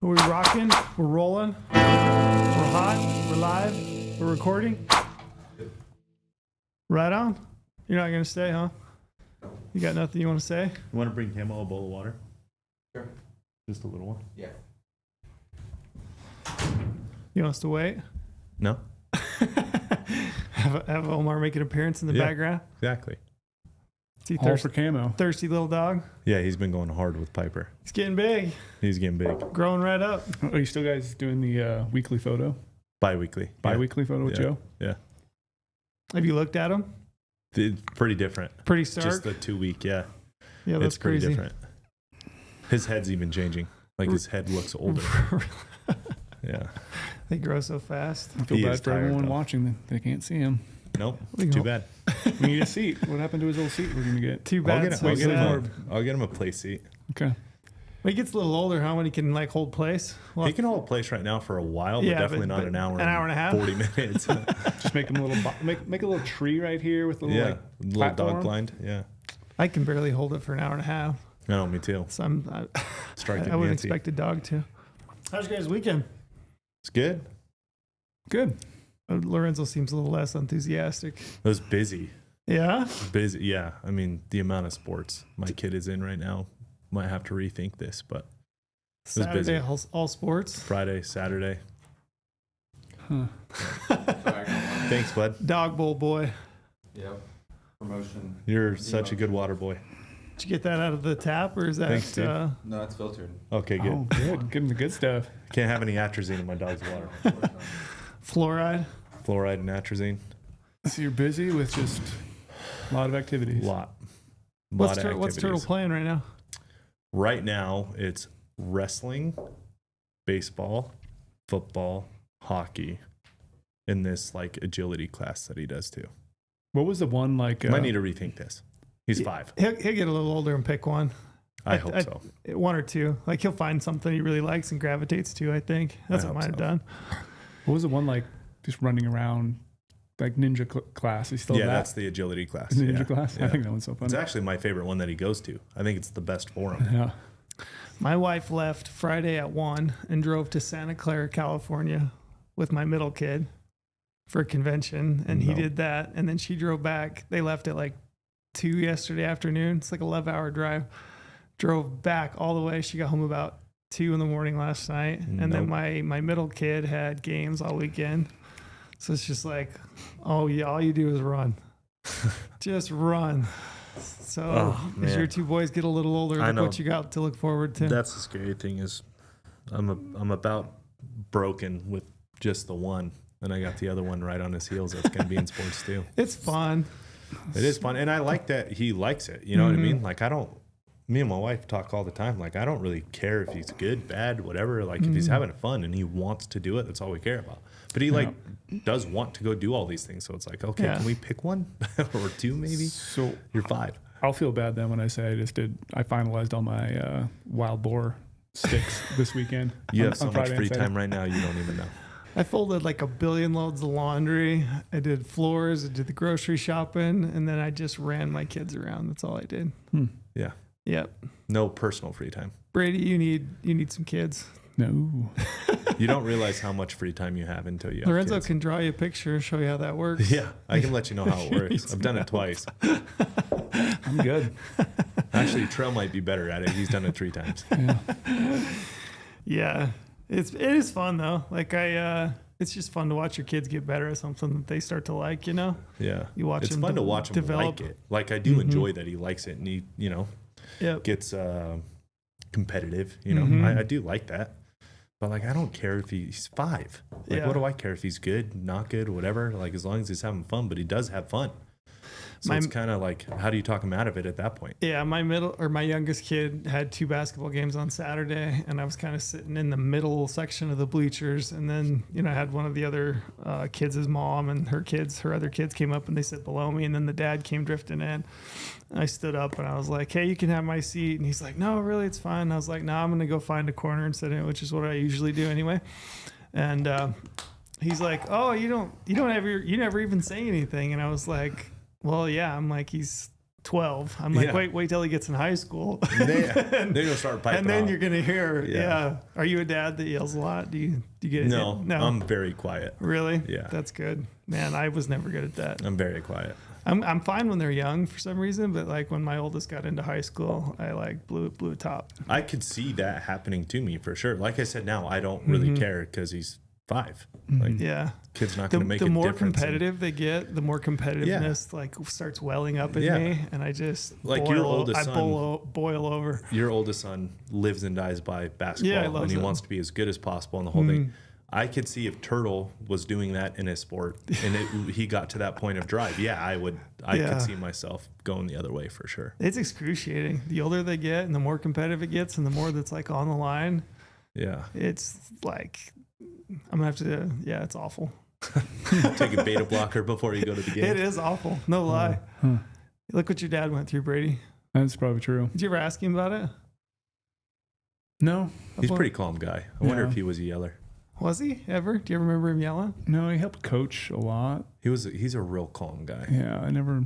Are we rocking? We're rolling. We're hot. We're live. We're recording. Right on. You're not going to stay, huh? You got nothing you want to say? You want to bring Camo a bowl of water? Sure. Just a little one? Yeah. You want us to wait? No? have Omar make an appearance in the background? Exactly. Is he All for Camo. thirsty little dog? Yeah, he's been going hard with Piper. He's getting big. He's getting big. Growing right up. Are you still guys doing the weekly photo? Bi-weekly. Bi-weekly photo with Joe? Yeah. Have you looked at him? It's pretty different. Pretty stark? Just the 2 week, yeah. Yeah, that's it's pretty crazy. different. His head's even changing. Like his head looks older. Yeah. They grow so fast. I feel He bad is for tired, everyone though. watching that they can't see him. Nope. We Too hope- bad. We need a seat. What happened to his old seat we're going to get? Too I'll bad. get, So I'll, get sad. I'll get him a play seat. Okay. When he gets a little older, how many can like hold place? Well, He can hold place right now for a while, but Yeah, definitely but- not an hour. an hour and a half? 40 minutes. Just make him a little, make a little tree right here with a little, yeah. like, Little platform. dog blind. Yeah. I can barely hold it for an hour and a half. No, me too. So Striking I wouldn't Nancy. expect a dog to. How's your guys' weekend? It's good. Good. Lorenzo seems a little less enthusiastic. It was busy. Yeah? Busy. Yeah. I mean, the amount of sports my kid is in right now, might have to rethink this, but was busy. Saturday, all sports. Friday, Saturday. Huh. Thanks, bud. Dog bowl boy. Yep. Promotion. You're such a good water boy. Did you get that out of the tap or is that Thanks, dude. No, it's filtered. Okay, good. Oh, good. Give him the good stuff. Can't have any atrazine in my dog's water. fluoride? Fluoride and atrazine. So you're busy with just a lot of activities. Lot What's of Turtle activities. playing right now? Right now, it's wrestling, baseball, football, hockey, in this like agility class that he does too. What was the one like? Might need to rethink this. He's 5. He'll get a little older and pick one. I hope so. One or two. Like he'll find something he really likes and gravitates to, I think. That's I what hope mine have so. done. What was the one like? Just running around, like ninja class. Is still Yeah, that? that's the agility class. ninja Yeah. class. Yeah. I think that one's so fun. It's actually my favorite one that he goes to. I think it's the best for him. Yeah. My wife left Friday at 1 and drove to Santa Clara, California with my middle kid for a convention. And he No. did that. And then she drove back. They left at like 2 yesterday afternoon. It's like an 11-hour drive. Drove back all the way. She got home about 2 in the morning last night. And then Nope. my middle kid had games all weekend. So it's just like, oh yeah, all you do is run. Just run. So Oh, as man. your 2 boys get a little older, I look know. what you got to look forward to. That's the scary thing is I'm about broken with just the one. And I got the other one right on his heels. That's going to be in sports too. It's fun. It is fun. And I like that he likes it. You know what I Mm-hmm. mean? Like me and my wife talk all the time. Like I don't really care if he's good, bad, whatever. Like if he's Mm-hmm. having fun and he wants to do it, that's all we care about. But he like does want to go do all these things. So it's like, okay, Yeah. can we pick one or 2 maybe? So You're 5. I'll feel bad then when I say I finalized all my wild boar sticks this weekend. You on- have so on much Friday free and Saturday. time right now. You don't even know. I folded like 1 billion loads of laundry. I did floors. I did the grocery shopping, and then I just ran my kids around. That's all I did. Yeah. Yep. No personal free time. Brady, you need some kids. No. You don't realize how much free time you have until you have Lorenzo kids. can draw you a picture, show you how that works. Yeah, I can let you know how it works. I've done it twice. I'm good. Actually, Trell might be better at it. He's done it 3 times. Yeah. Yeah. It is fun though. Like it's just fun to watch your kids get better at something that they start to like, you know? Yeah. You watch it's him fun to watch him develop. like it. Like I do enjoy that he likes it and he, Yep. gets competitive, you know. Mhm. I do like that. But like I don't care if he's 5. Like Yeah. what do I care if he's good, not good, whatever? Like as long as he's having fun, but he does have fun. So it's kind of like, how do you talk him out of it at that point? Yeah, my youngest kid had 2 basketball games on Saturday, and I was kind of sitting in the middle section of the bleachers. And then, I had one of the other kids' mom and her other kids came up and they sit below me. And then the dad came drifting in. And I stood up and I was like, "Hey, you can have my seat." And he's like, "No, really, it's fine." And I was like, "No, I'm going to go find a corner and sit in it," which is what I usually do anyway. And he's like, "Oh, you never even say anything." And I was like, "Well, yeah." I'm like, he's 12. I'm like, Yeah. wait till he gets in high school. Then you'll start piping And then off. you're going to hear, Yeah. Are you a dad that yells a lot? Do you get it? No, No. I'm very quiet. Really? Yeah. That's good. Man, I was never good at that. I'm very quiet. I'm fine when they're young for some reason, but like when my oldest got into high school, I like blew a top. I could see that happening to me for sure. Like I said, now I don't really care because he's 5. Like, Yeah. kid's not The, going to make the a more difference. competitive they get, the more competitiveness like starts welling up in Yeah. me, and I just Like your oldest son- boil over. Your oldest son lives and dies by basketball, Yeah, he loves and he it. wants to be as good as possible in the whole thing. I could see if Turtle was doing that in his sport and he got to that point of drive. Yeah, I Yeah. could see myself going the other way for sure. It's excruciating. The older they get, and the more competitive it gets, and the more that's like on the line, Yeah. it's like I'm gonna have to. Yeah, it's awful. Take a beta blocker before you go to the game. It is awful. No lie. Look what your dad went through, Brady. That's probably true. Did you ever ask him about it? No, He's a pretty calm guy. I wonder Yeah. if he was a yeller. Was he ever? Do you ever remember him yelling? no, he helped coach a lot. He's a real calm guy. Yeah, I never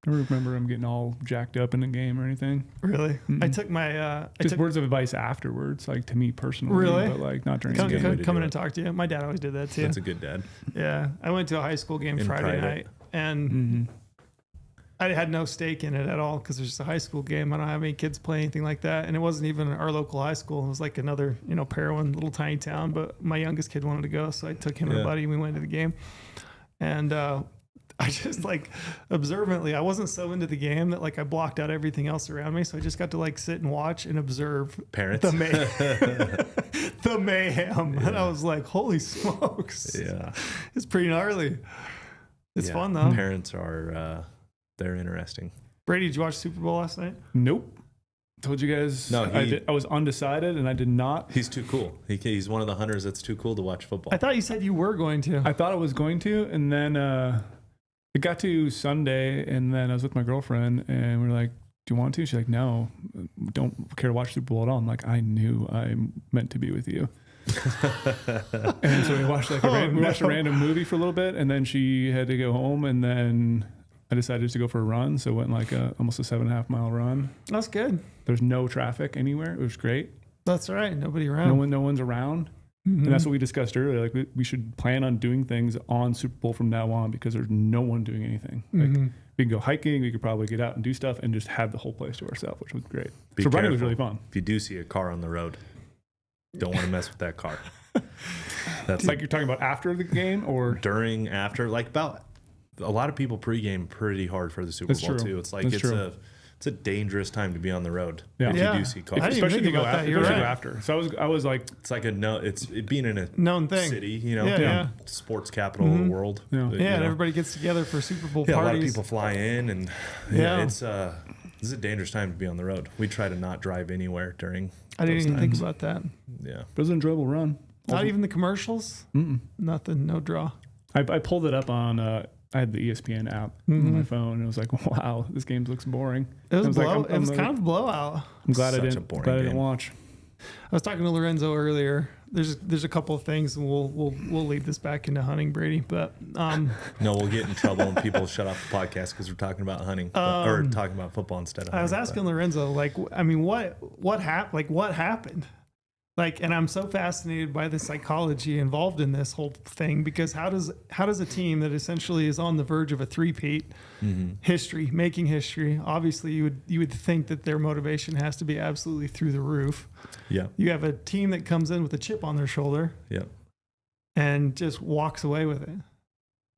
remember him getting all jacked up in the game or anything. Really? Mm-mm. I took my I Just took words of advice afterwards, like to me personally. Really? But like not during come, the good game. way to come do in it. and talk to you. My dad always did that too. That's a good dad. Yeah, I went to a high school game In Friday private. night, and Mm-hmm. I had no stake in it at all because it was just a high school game. I don't have any kids play anything like that, and it wasn't even our local high school. It was like another, Parowan, little tiny town. But my youngest kid wanted to go, so I took him and a Yeah. buddy, and we went to the game. And I just like observantly, I wasn't so into the game that like I blocked out everything else around me, so I just got to like sit and watch and observe Parents. the the mayhem, and I was like, "Holy smokes!" Yeah. It's pretty gnarly. It's Yeah. fun though. Parents are they're interesting. Brady, did you watch Super Bowl last night? Nope. Told you guys. No, I was undecided and I did not. He's too cool. He's one of the hunters that's too cool to watch football. I thought you said you were going to. I thought I was going to, and then it got to Sunday, and then I was with my girlfriend, and we were like, "Do you want to?" She's like, "No, don't care to watch Super Bowl at all." I'm like, "I knew I'm meant to be with you." And so we watched like we watched a random movie for a little bit, and then she had to go home, and then I decided to go for a run. So went like almost a 7.5 mile run. That's good. There's no traffic anywhere. It was great. That's all right. Nobody around. No one's around. Mhm. And that's what we discussed earlier. Like we should plan on doing things on Super Bowl from now on because there's no one doing anything. Like Mhm. we can go hiking. We could probably get out and do stuff and just have the whole place to ourselves, which was great. Be So running was careful. really fun. If you do see a car on the road, don't want to mess with that car. That's Like you're talking about after the game or during, after, like about a lot of people pregame pretty hard for the Super That's Bowl true. too. It's like That's it's true. a dangerous time to be on the road. Yeah. If Yeah. you do see cars. I didn't even especially if think you go about that. after. You're especially right. after. So I was like, It's like it's being in a Known thing. city, Yeah. sports capital of the world. Yeah. You Yeah, and know. everybody gets together for Super Bowl Yeah, a lot of parties. people fly in, and Yeah. it's this is a dangerous time to be on the road. We try to not drive anywhere during. I didn't those even think times. about that. Yeah, it was an enjoyable run. Not even the commercials. Mm-mm. Nothing. No draw. I pulled it up on. I had the ESPN app on my phone, and it was like, wow, this game looks boring. It was I was like, blow. I'm- it was I'm kind of a blowout. I'm glad Such I a didn't. boring Glad I game. didn't watch. I was talking to Lorenzo earlier. There's a couple of things, and we'll lead this back into hunting, Brady. But no, we'll get in trouble when people shut off the podcast because we're talking about hunting or talking about football instead of. I was hunting, asking Lorenzo, like, I mean, what happened? Like, what happened? Like, and I'm so fascinated by the psychology involved in this whole thing because how does a team that essentially is on the verge of a three-peat making history? Obviously, you would think that their motivation has to be absolutely through the roof. Yeah, You have a team that comes in with a chip on their shoulder yeah, and just walks away with it.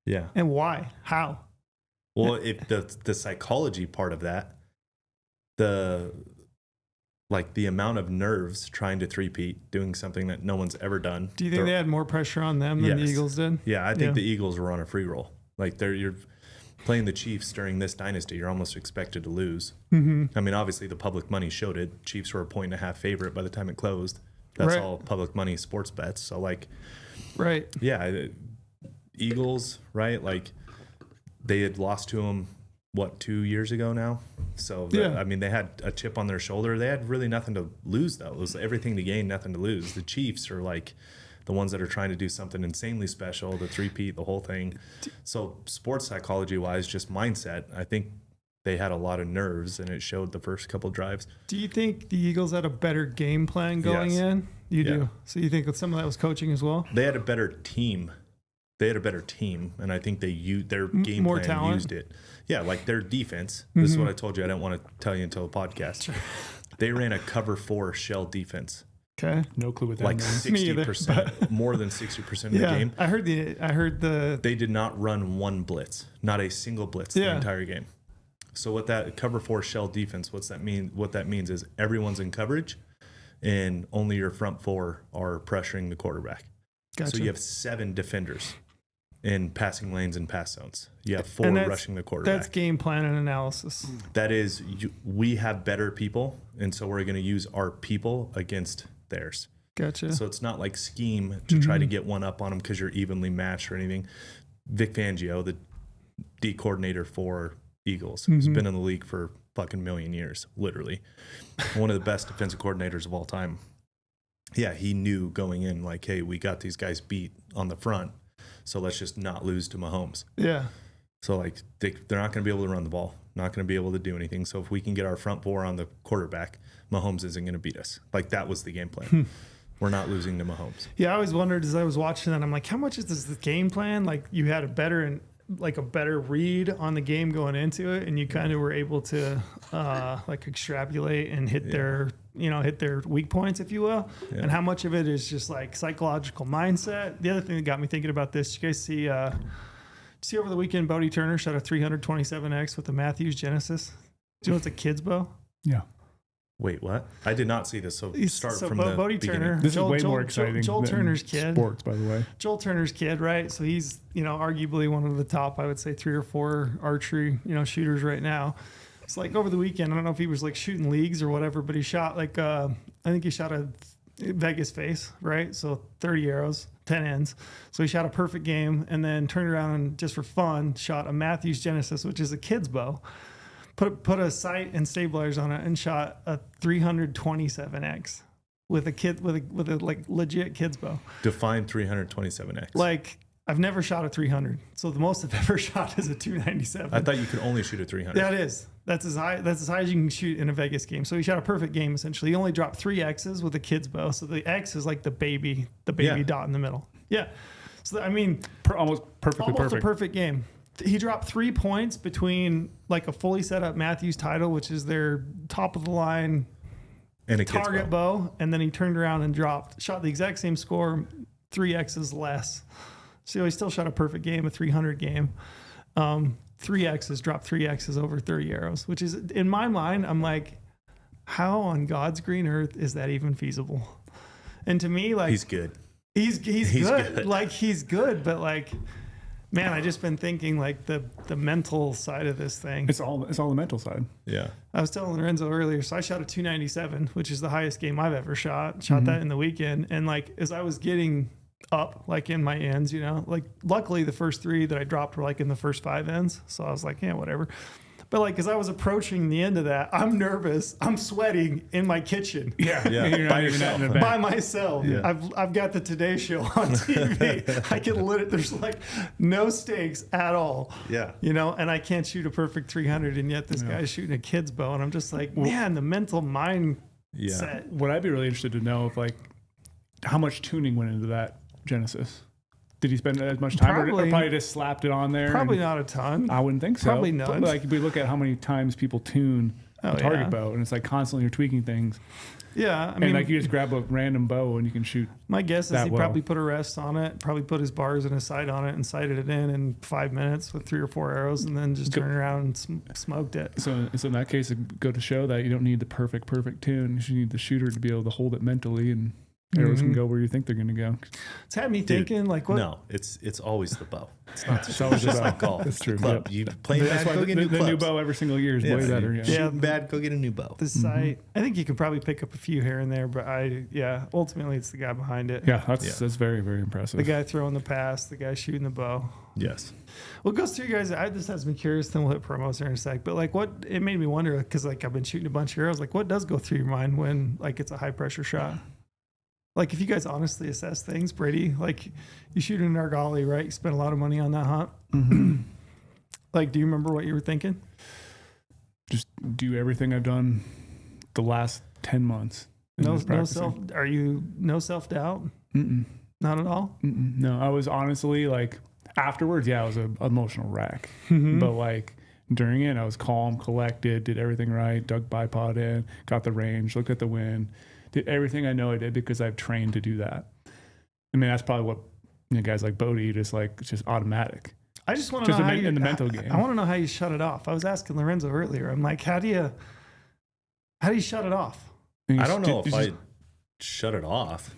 yeah. And why? How? Well, if the psychology part of that, the amount of nerves trying to three-peat, doing something that no one's ever done. Do you think they had more pressure on them than the Yes. Eagles did? Yeah, I think Yeah. the Eagles were on a free roll. Like you're playing the Chiefs during this dynasty, you're almost expected to lose. Mm-hmm. I mean, obviously the public money showed it. Chiefs were a 1.5 favorite by the time it closed. That's Right. all public money sports bets. So like, Right. yeah, Eagles, right? Like they had lost to them 2 years ago now. So Yeah. I mean, they had a chip on their shoulder. They had really nothing to lose though. It was everything to gain, nothing to lose. The Chiefs are like the ones that are trying to do something insanely special, the three-peat, the whole thing. So sports psychology wise, just mindset, I think they had a lot of nerves, and it showed the first couple drives. Do you think the Eagles had a better game plan going Yes. in? You Yeah. do. So you think that some of that was coaching as well? They had a better team. And I think their game more plan talent? used it. Yeah, like their defense. This is Mm-hmm. what I told you. I didn't want to tell you until the podcast. They ran a cover 4 shell defense, Okay. No clue what that like means. Me either, 60%, more than 60% of the Yeah. game. I heard the They did not run one blitz, not a single blitz the Yeah. entire game. So what that cover 4 shell defense, what's that mean? What that means is everyone's in coverage, and only your front 4 are pressuring the quarterback. gotcha. So you have 7 defenders in passing lanes and pass zones. You have 4 And that's- rushing the quarterback. That's game plan and analysis. That is, we have better people, and so we're going to use our people against theirs. Gotcha. So it's not like scheme to try to get one up on them because you're evenly matched or anything. Vic Fangio, the D coordinator for Eagles, has been in the league for fucking million years, literally. One of the best defensive coordinators of all time. Yeah, he knew going in, like, hey, we got these guys beat on the front, so let's just not lose to Mahomes. Yeah. So, like, they're not going to be able to run the ball, not going to be able to do anything. So if we can get our front 4 on the quarterback, Mahomes isn't going to beat us. Like, that was the game plan. We're not losing to Mahomes. Yeah, I always wondered as I was watching that, I'm like, how much is this the game plan? Like you had a better read on the game going into it, and you kind of were able to like extrapolate and hit their weak points, if you will. Yeah. And how much of it is just like psychological mindset. The other thing that got me thinking about this, you guys see over the weekend, Bodie Turner shot a 327X with the Matthews Genesis. Do you know it's a kid's bow? Yeah. Wait, what? I did not see this. So start from the Bodie beginning. Turner. This is way more exciting Joel than Turner's kid. sports, by the way. Joel Turner's kid, right? So he's, arguably one of the top, I would say 3 or 4 archery, shooters right now. It's like over the weekend, I don't know if he was like shooting leagues or whatever, but he shot like, I think he shot a Vegas face, right? So 30 arrows, 10 ends. So he shot a perfect game and then turned around and just for fun, shot a Matthews Genesis, which is a kid's bow. Put a sight and stabilizers on it and shot a 327X with a like legit kid's bow. Define 327X. Like I've never shot a 300, so the most I've ever shot is a 297. I thought you could only shoot a 300. That is. That's as high as you can shoot in a Vegas game. So he shot a perfect game essentially. He only dropped 3 X's with a kid's bow. So the X is like the baby Yeah. dot in the middle. Yeah. So I mean, Almost perfectly almost perfect. a perfect game. He dropped 3 points between like a fully set up Matthews title, which is their top of the line And a kid's target bow, and then he turned around and shot the exact same score, 3 X's less. So he still shot a perfect game, a 300 game. 3 X's, dropped 3 X's over 30 arrows, which is in my mind, I'm like, how on God's green earth is that even feasible? And to me, like He's good. he's He's good. good. Like he's good, but like, man, I just been thinking like the mental side of this thing. It's all the mental side. Yeah. I was telling Lorenzo earlier, so I shot a 297, which is the highest game I've ever shot. Mm-hmm. Shot that in the weekend. And like, as I was getting up, like in my ends, like luckily the first 3 that I dropped were like in the first 5 ends. So I was like, yeah, whatever. But like, as I was approaching the end of that, I'm nervous. I'm sweating in my kitchen. Yeah. Yeah. You're not By even yourself. at an event. By myself. Yeah. I've got the Today Show on TV. I can there's like no stakes at all. Yeah. And I can't shoot a perfect 300, and yet this guy's shooting a kid's bow, and I'm just like, man, the mental mind Yeah. set. What I'd be really interested to know if like how much tuning went into that Genesis. Did he spend as much time, or Probably- probably just slapped it on there? Probably and- not a ton. I wouldn't think so. Probably But, none. like we look at how many times people tune Oh, a target yeah. bow, and it's like constantly you're tweaking things. Yeah, I And mean, like you just grab a random bow and you can shoot. my guess is that he well. probably put a rest on it, probably put his bars and his sight on it, and sighted it in 5 minutes with 3 or 4 arrows, and then just turned around and smoked it. So in that case, it go to show that you don't need the perfect tune. You need the shooter to be able to hold it mentally, and arrows can go where you think they're going to go. It's had me thinking, like, what? No, it's always the bow. It's not It's always just the bow. like golf. That's It's true. the club. Yep. You play That's bad, why go get new the new clubs. bow every single year is Yeah, way so better. you Yeah. Yeah. shooting bad, go get a new bow. The sight. I think you can probably pick up a few here and there, but ultimately it's the guy behind it. Yeah, that's very, very impressive. The guy throwing the pass, the guy shooting the bow. Yes. What goes through you guys? This has me curious. Then we'll hit promos here in a sec. But like, it made me wonder because like I've been shooting a bunch of arrows. Like, what does go through your mind when like it's a high pressure shot? Like, if you guys honestly assess things, Brady, like you shoot in Argali, right? You spent a lot of money on that hunt. Mm-hmm. Like, do you remember what you were thinking? just do everything I've done the last 10 months. No self-doubt? Mm-mm. Not at all? Mm-mm. No, I was honestly like, afterwards, yeah, I was an emotional wreck. Mm-hmm. But like during it, I was calm, collected, did everything right, dug bipod in, got the range, looked at the wind, did everything I know I did because I've trained to do that. I mean, that's probably what guys like Bodie just like, it's just automatic. I just want to know how in the mental game. I want to know how you shut it off. I was asking Lorenzo earlier. I'm like, how do you shut it off? I don't know if I shut it off.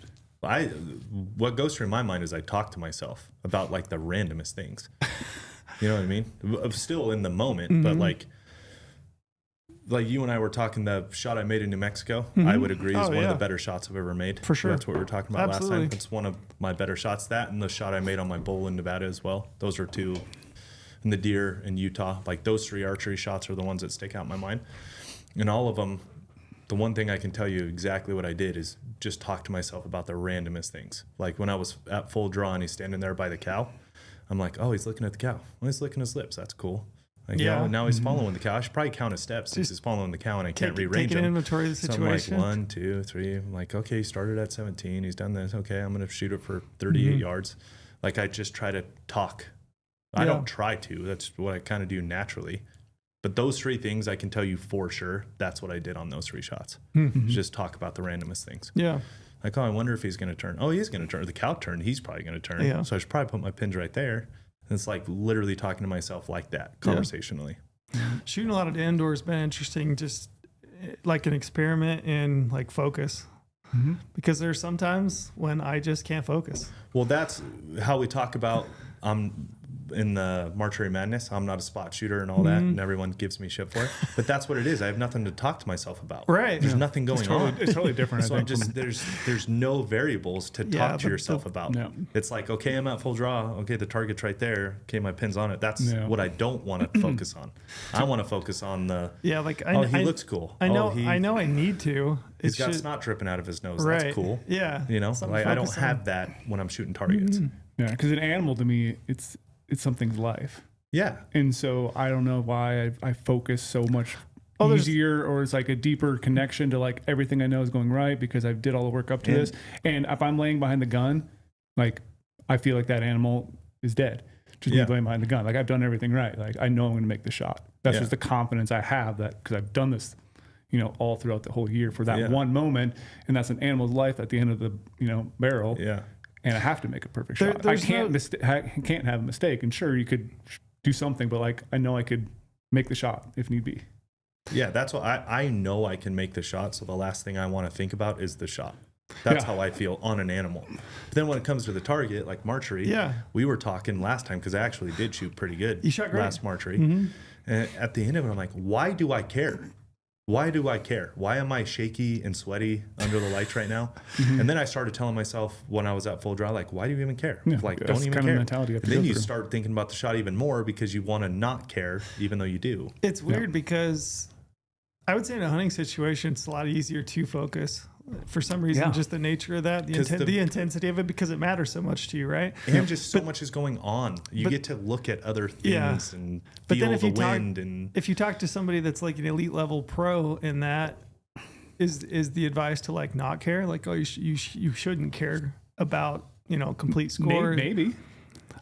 What goes through my mind is I talk to myself about like the randomest things. You know what I mean? I'm still in the moment, but like you and I were talking, the shot I made in New Mexico, I would agree is one of the better shots I've ever made. For sure. That's what we were talking about Absolutely. last time. It's one of my better shots. That and the shot I made on my bull in Nevada as well. Those are two. And the deer in Utah. Like those 3 archery shots are the ones that stick out in my mind. And all of them, the one thing I can tell you exactly what I did is just talk to myself about the randomest things. Like when I was at full draw and he's standing there by the cow, I'm like, oh, he's looking at the cow. Well, he's licking his lips. That's cool. Like, now he's following the cow. I should probably count his steps since he's following the cow and I can't rearrange Take an him. inventory of the situation. So I'm like 1, 2, 3. I'm like, okay, he started at 17. He's done this. Okay, I'm going to shoot it for 38 yards. Like I just try to talk. I don't try to. That's what I kind of do naturally. But those 3 things I can tell you for sure. That's what I did on those 3 shots. Just talk about the randomest things. Yeah. Like, oh, I wonder if he's going to turn. Oh, he's going to turn. The cow turned. He's probably going to turn. Yeah. So I should probably put my pins right there. And it's like literally talking to myself like that, conversationally. Shooting a lot of indoors has been interesting, just like an experiment in like focus. Because there's sometimes when I just can't focus. Well, that's how we talk about in the March Madness. I'm not a spot shooter and all that, and everyone gives me shit for it. But that's what it is. I have nothing to talk to myself about. Right. There's nothing going on. It's totally different. So I I'm think, just there's no variables to talk to yourself about. No. It's like, okay, I'm at full draw. Okay, the target's right there. Okay, my pin's on it. That's what I don't want to focus on. I want to focus on the Yeah, like he looks cool. I know Oh, I know I need to. He's got snot dripping out of his nose. Right. That's cool. Yeah. You know, Something like, to I don't focus on. have that when I'm shooting targets. yeah, because an animal to me, it's something's life. Yeah. And so I don't know why I focus so much easier, or it's like a deeper connection to like everything I know is going right because I did all the work up to this. And if I'm laying behind the gun, like I feel like that animal is dead. Just me laying behind the gun. Like I've done everything right. Like I know I'm going to make the shot. That's just the confidence I have that because I've done this, all throughout the whole year for that one moment. And that's an animal's life at the end of the, barrel. Yeah. And I have to make a perfect shot. I can't have a mistake. And sure, you could do something, but like I know I could make the shot if need be. Yeah, that's what I know I can make the shot. So the last thing I want to think about is the shot. That's how I feel on an animal. But then when it comes to the target, like archery, we were talking last time because I actually did shoot pretty good. You shot great. Last archery. And at the end of it, I'm like, why do I care? Why do I care? Why am I shaky and sweaty under the lights right now? And then I started telling myself when I was at full draw, like, why do you even care? Like, don't even kind care. of mentality you have to And then go you through. start thinking about the shot even more because you want to not care, even though you do. It's weird because I would say in a hunting situation, it's a lot easier to focus. For some reason, just the nature of that, the intensity of it, because it matters so much to you, right? And just so much is going on. You get to look at other things and feel the wind. And if you talk to somebody that's like an elite level pro in that, is the advice to like not care? Like, oh, you shouldn't care about complete score. Maybe.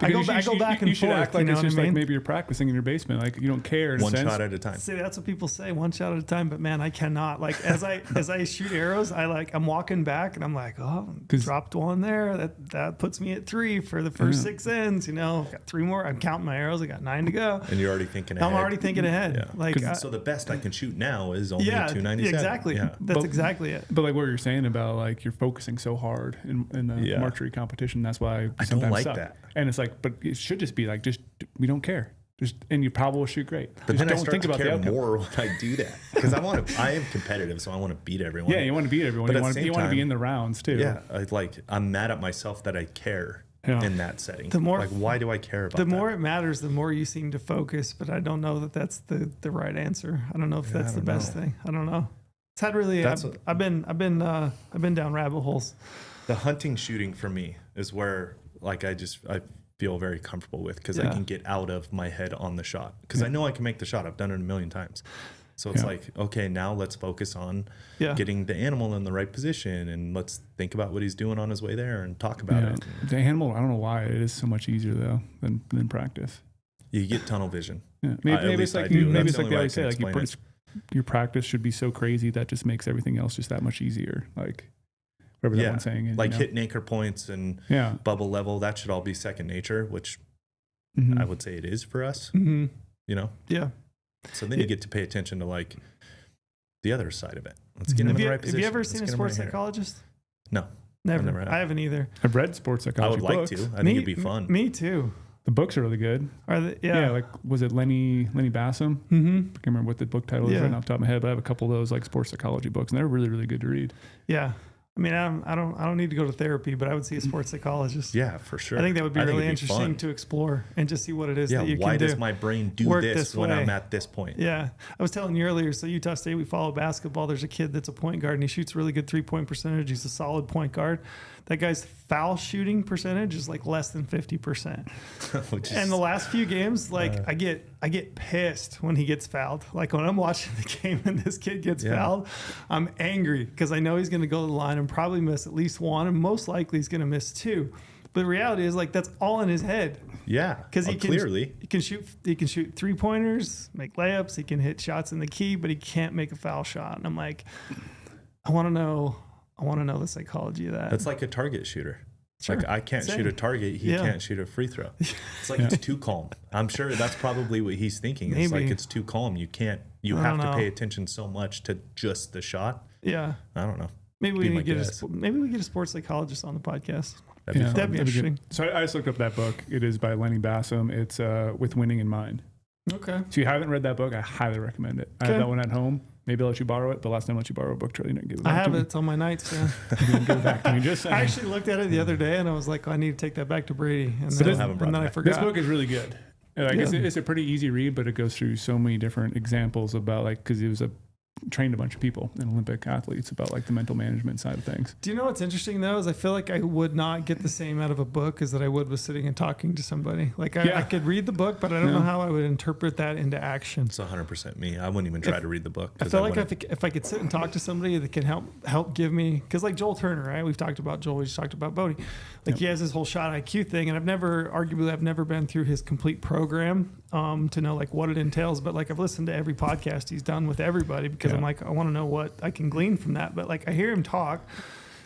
I go back and you should forth. act like it's just what I like mean? maybe you're practicing in your basement. Like you don't care. In one a sense. shot at a time. See, that's what people say, one shot at a time. But man, I cannot. Like as I shoot arrows, I'm walking back and I'm like, oh, dropped one there. That puts me at 3 for the first 6 ends. Got 3 more. I'm counting my arrows. I got 9 to go. And you're already thinking ahead. I'm already thinking ahead. Yeah. Like so the best I can shoot now is only 297. Exactly. Yeah. That's exactly it. But like what you're saying about like you're focusing so hard in the archery competition, that's why I don't like suck. that. And it's like, but it should just be like, just we don't care. And you probably will shoot great. But just then don't I start think to about the care outcome. more when I do that because I am competitive, so I want to beat everyone. Yeah, you want to beat everyone. But You at want the to same time, be in the rounds too. Yeah, I'm mad at myself that I care in that setting. Why do I care about that? The more it matters, the more you seem to focus. But I don't know that that's the right answer. I don't know if that's the best thing. I don't know. It's had really. I've been down rabbit holes. The hunting shooting for me is where like I feel very comfortable with because I can get out of my head on the shot because I know I can make the shot. I've done it a million times. So it's Yeah. like, okay, now let's focus on Yeah. getting the animal in the right position, and let's think about what he's doing on his way there and talk about Yeah. it. The animal, I don't know why it is so much easier though than practice. You get tunnel vision. Yeah. At Maybe it's least I like do. maybe That's it's the like only they way I always say, can like you explain put your practice should be so crazy that just makes everything else just that much easier. Like whatever that Yeah. one's saying is, Like you know? hitting anchor points and Yeah. bubble level, that should all be second nature, which Mhm. I would say it is for us, Mm-hmm. you know? Yeah. So then you get to pay attention to like the other side of it. Let's get him Have in you, the right have position. you ever Let's seen a get him sports right here. psychologist? No. Never. never have. I haven't either. I've read sports I psychology would like books. to. I think it'd be fun. Me too. The books are really good. Are they? Yeah. Yeah. like was it Lenny Bassam? Mm-hmm. I can't remember what the book title is Yeah. right off the top of my head, but I have a couple of those like sports psychology books, and they're really, really good to read. Yeah. I mean, I don't need to go to therapy, but I would see a sports psychologist. Yeah, for sure. I think that would be I think really it'd be interesting fun. to explore and just see what it is Yeah, that you why can does do. my brain do Work this this when way. I'm at this point? Yeah. I was telling you earlier, so Utah State, we follow basketball. There's a kid that's a point guard and he shoots really good 3-point percentage. He's a solid point guard. That guy's foul shooting percentage is like less than 50%. Which is, And the last few games, like I get pissed when he gets fouled. Like when I'm watching the game and this kid gets Yeah. fouled, I'm angry because I know he's going to go to the line and probably miss at least one, and most likely he's going to miss two. But the reality is, like, that's all in his head yeah, because he can clearly. he can shoot 3-pointers, make layups, he can hit shots in the key, but he can't make a foul shot. And I'm like, I want to know the psychology of that. That's like a target shooter. Sure. Like I can't Same. shoot a target, he Yeah. can't shoot a free throw. It's like it's too calm. I'm sure that's probably what he's thinking. It's like Maybe. it's too calm. You I have don't to know. pay attention so much to just the shot. Yeah. I don't know. Maybe Be we my need to guess. maybe we get a sports psychologist on the podcast. That'd be Yeah. fun. That'd be That'd be good. interesting. So I just looked up that book. It is by Lenny Bassam. It's With Winning in Mind. Okay. So if you haven't read that book, I highly recommend it. I Okay. have that one at home. Maybe I'll let you borrow it. But last time I let you borrow a book, Charlie didn't give it back I have to me. it. It's on my nightstand. You didn't give it back to me. Just saying. I actually looked at it the other day and I was like, I need to take that back to Brady. And Still then, haven't brought and then it I back. forgot. This book is really good. Like Yeah. it's a pretty easy read, but it goes through so many different examples about like because he was trained a bunch of people and Olympic athletes about like the mental management side of things. Do you know what's interesting though? Is I feel like I would not get the same out of a book as that I would with sitting and talking to somebody. Like I, Yeah. I could read the book, but I don't Yeah. know how I would interpret that into action. It's 100% me. I wouldn't even try to read the book. I 'cause feel like wouldn't- if I could sit and talk to somebody that can help give me, because like Joel Turner, right? We've talked about Joel, we just talked about Bodie. Like Yep. he has this whole shot IQ thing, and I've never been through his complete program to know like what it entails. But like I've listened to every podcast he's done with everybody because Yeah. I'm like I want to know what I can glean from that. But like I hear him talk,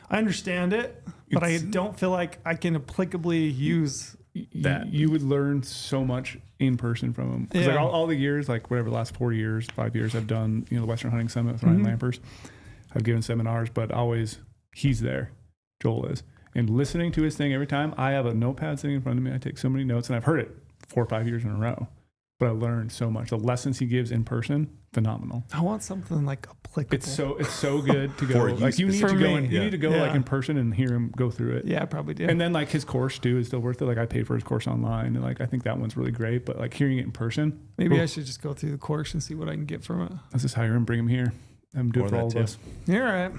I understand it, but I don't feel like I can applicably use that. You would learn so much in person from him. 'Cause, like Yeah. all the years, like whatever, the last 5 years I've done, the Western Hunting Summit with Ryan Mhm. Lampers. I've given seminars, but always he's there. Joel is. And listening to his thing every time, I have a notepad sitting in front of me. I take so many notes and I've heard it 4 or 5 years in a row. But I learned so much. The lessons he gives in person, phenomenal. I want something like applicable. It's so good to go. For you Like you need for to go me. you need to go Yeah. like in person and hear him go through it. Yeah, I probably do. And then like his course too is still worth it. Like I paid for his course online and like I think that one's really great. But like hearing it in person, Maybe oof, I should just go through the course and see what I can get from it. let's just hire him, bring him here. Have him do Or it for that all of too. us. You're right.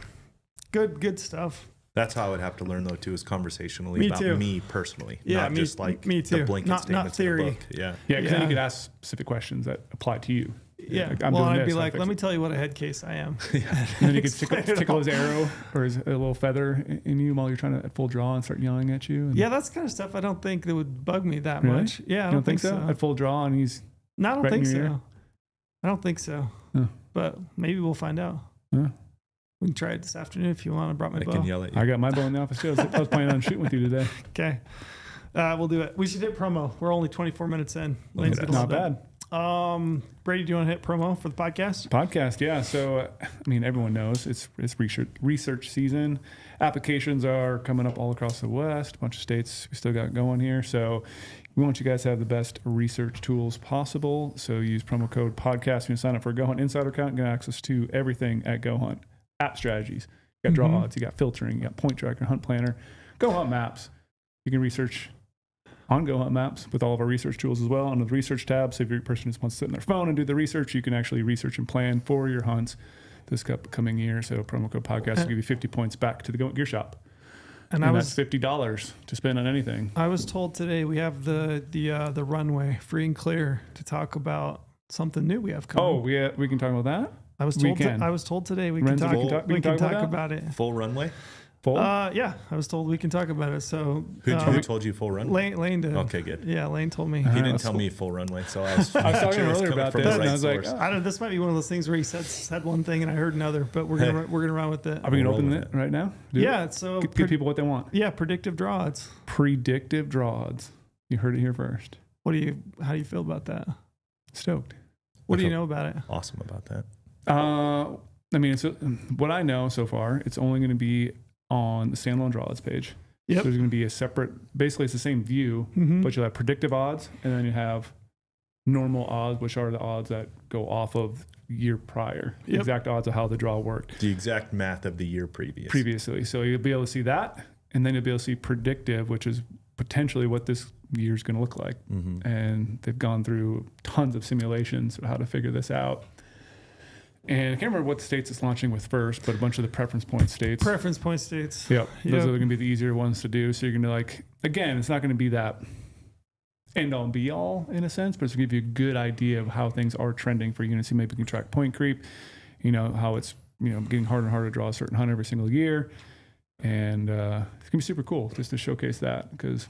Good stuff. That's how I would have to learn though too, is conversationally Me about too. me personally. Yeah, not me- just like me too. the blanket Not statements theory. in a book. Yeah. Yeah, because then Yeah. you could ask specific questions that apply to you. Yeah. Like, I'm well, doing I'd this, be I'm like, let fixing- me tell you what a head case I am. And then you could Explain it tickle all. his arrow or his a little feather in you while you're trying to at full draw and start yelling at you. And Yeah, that's the kind of stuff I don't think that would bug me that Really? much. Yeah, I you don't think so? At full draw and he's No, I don't right in think your so. ear? I don't think so. Huh. But maybe we'll find out. Huh. We can try it this afternoon if you want. I brought my I bow. can yell at you. I got my bow in the office too. I was planning on shooting with you today. Okay. We'll do it. We should hit promo. We're only 24 minutes in. Lane's at gonna Not love bad. that. Brady, do you want to hit promo for the podcast? Podcast, yeah. So, I mean, everyone knows it's research season. Applications are coming up all across the West. A bunch of states we still got going here. So, we want you guys to have the best research tools possible. So, use promo code podcast when you sign up for a GoHunt Insider account and get access to everything at GoHunt. App strategies. You got draw Mhm. odds. You got filtering. You got point tracker, hunt planner, GoHunt maps. You can research on GoHunt Maps with all of our research tools as well. Under the research tab, so if you're a person who wants to sit on their phone and do the research, you can actually research and plan for your hunts this upcoming year. So promo code podcast will give you 50 points back to the Gear Shop. And And I that's was $50 to spend on anything. I was told today we have the runway free and clear to talk about something new we have coming. Oh, we can talk about that. I was we told. can. I was told today we Renzo, can we talk. can We can talk talk about about it. Full runway? Full. Yeah, I was told we can talk about it. So Who told you full runway? Lane did. Okay, good. Yeah, Lane told me. He didn't that's tell cool. me full runway, so I was I was talking sure it was earlier coming about from this, the and I right was like, source. I don't. This might be one of those things where he said one thing and I heard another, but we're gonna run with it. are we gonna Roll open with it right now? Yeah. So Give people what they want. yeah, predictive draw odds. Predictive draw odds. You heard it here first. How do you feel about that? Stoked. What do you feel know about it? Awesome about that. I mean, it's what I know so far. It's only going to be on the standalone draw odds page. Yep. So there's going to be a separate. Basically, it's the same view, Mm-hmm. but you'll have predictive odds, and then you have normal odds, which are the odds that go off of year prior. The Yep. exact odds of how the draw worked The exact math of the year previous. previously. So you'll be able to see that, and then you'll be able to see predictive, which is potentially what this year is going to look like. Mm-hmm. And they've gone through tons of simulations of how to figure this out. And I can't remember what states it's launching with first, but a bunch of the preference point states. Preference point states. Yep. Those Yep. are going to be the easier ones to do. So you're going to again, it's not going to be that end all and be all in a sense, but it's going to give you a good idea of how things are trending for you. So maybe you can track point creep, how it's, getting harder and harder to draw a certain hunt every single year. And it's going to be super cool just to showcase that because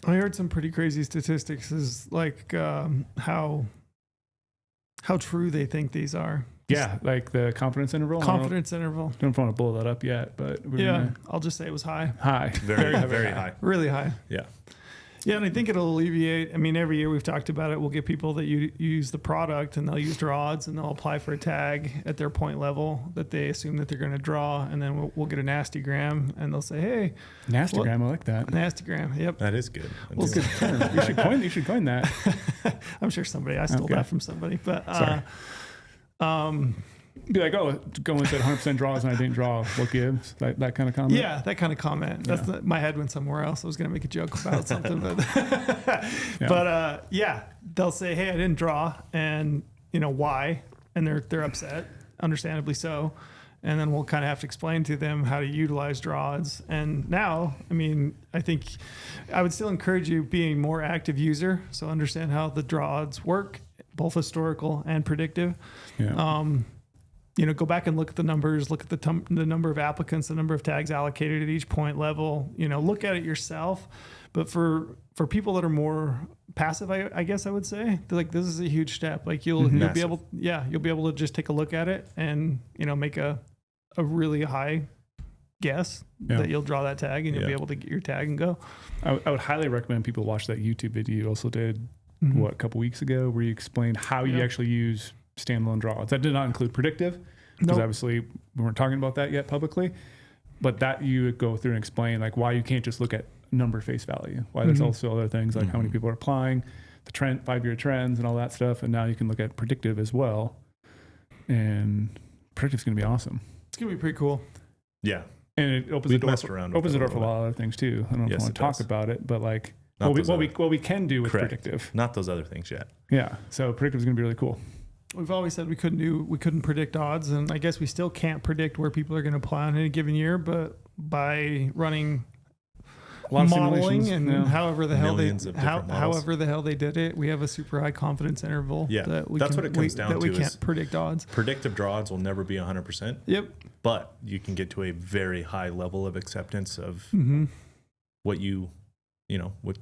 I heard some pretty crazy statistics. Is like how true they think these are. yeah, like the confidence interval. Confidence interval. I don't want to blow that up yet, but we're Yeah, gonna, I'll just say it was high, high. Very, very high. really high. Yeah. Yeah, and I think it'll alleviate. I mean, every year we've talked about it. We'll get people that use the product and they'll use draw odds and they'll apply for a tag at their point level that they assume that they're going to draw, and then we'll get a nasty gram and they'll say, "Hey, Nastygram, I like that. nasty gram." Yep, That is good. Well, That's good good. You should coin that. I'm sure somebody. I stole Okay. that from somebody, but Sorry. Be like, oh, going said 100% draws and I didn't draw. What gives? That kind of comment. yeah, that kind of comment. That's my head went somewhere else. I was going to make a joke about something, but yeah, they'll say, "Hey, I didn't draw," and why, and they're upset, understandably so. And then we'll kind of have to explain to them how to utilize draw odds. And now, I mean, I think I would still encourage you being a more active user, so understand how the draw odds work, both historical and predictive. Yeah. Go back and look at the numbers, look at the number of applicants, the number of tags allocated at each point level, look at it yourself. But for people that are more passive, I guess I would say, like, this is a huge step. Like you'll be able to just take a look at it and, make a really high guess that you'll draw that tag and you'll be able to get your tag and go. I would highly recommend people watch that YouTube video you also did, a couple weeks ago, where you explained how you actually use standalone draw odds. That did not include predictive, because obviously we weren't talking about that yet publicly, but that you would go through and explain like why you can't just look at number face value, why there's also other things like how many people are applying, the trend, 5-year trends and all that stuff. And now you can look at predictive as well. And predictive is going to be awesome. It's going to be pretty cool. Yeah. And it opens We've the door messed for, around with opens it the a door for a little lot of other things too. I don't know if Yes, I want it to talk does. about it, but like Not those other- what we can do with Correct. predictive. Not those other things yet. Yeah. So predictive is going to be really cool. We've always said we couldn't predict odds, and I guess we still can't predict where people are going to apply in any given year, but by running A lot of modeling simulations. and Yeah. however the hell Millions of different models. however the hell they did it, we have a super high confidence interval. Yeah, that we that's can, what it comes down that we to can't is- predict odds. Predictive draw odds will never be 100%, Yep. but you can get to a very high level of acceptance of what what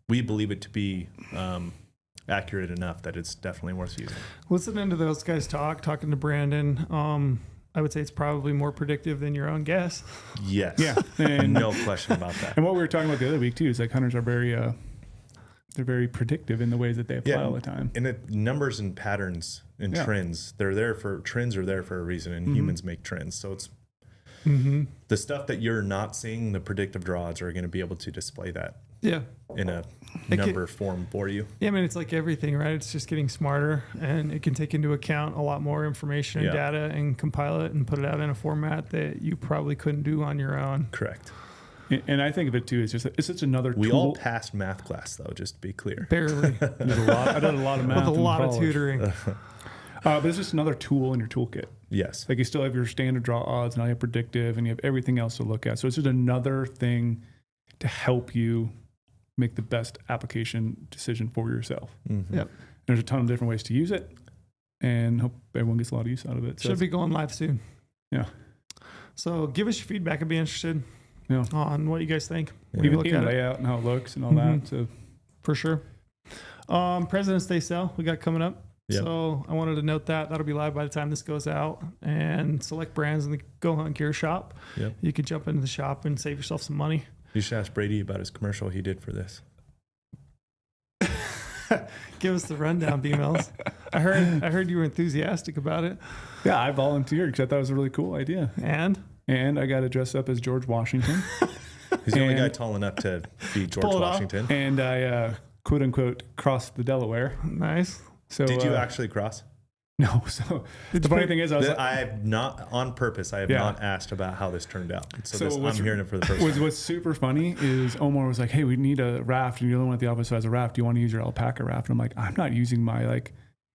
we believe it to be accurate enough that it's definitely worth using. Listening to those guys talking to Brandon, I would say it's probably more predictive than your own guess. Yes. Yeah. And No question about that. And what we were talking about the other week too is like hunters are they're very predictive in the ways that they apply all the time. And numbers and patterns and trends, trends are there for a reason, and humans make trends. So it's the stuff that you're not seeing, the predictive draw odds are going to be able to display that Yeah. in a number form for you. Yeah, I mean, it's like everything, right? It's just getting smarter, and it can take into account a lot more information and data and compile it and put it out in a format that you probably couldn't do on your own. Correct. And I think of it too, it's just another tool. We all passed math class, though, just to be clear. Barely. I did a lot of math With a lot of college. tutoring. But it's just another tool in your toolkit. Yes. Like you still have your standard draw odds, now you have predictive, and you have everything else to look at. So it's just another thing to help you make the best application decision for yourself. Yep. There's a ton of different ways to use it. and hope everyone gets a lot of use out of it. So Should be going live soon. Yeah. So give us your feedback. I'd be interested Yeah. on what you guys think. Yeah. When you look even at it, layout and how it looks and all Mhm. that. So for sure. President's Day sale we got coming up. Yep. So I wanted to note that'll be live by the time this goes out, and select brands in the Go Hunt Gear shop. Yep. You could jump into the shop and save yourself some money. You should ask Brady about his commercial he did for this. Give us the rundown, B-Mills. I heard you were enthusiastic about it. yeah, I volunteered because I thought it was a really cool idea. And And I got to dress up as George Washington. He's the only And- guy tall enough to be George Pull it off. Washington. And I quote unquote crossed the Delaware. nice. So Did you actually cross? No. So Did the you funny pick- thing is, I was I have not, on purpose, I have Yeah. not asked about how this turned out. So So, what's- I'm hearing it for the first time. what's super funny is Omar was like, "Hey, we need a raft, and you're the only one at the office who has a raft. Do you want to use your alpaca raft?" And I'm like, "I'm not using my like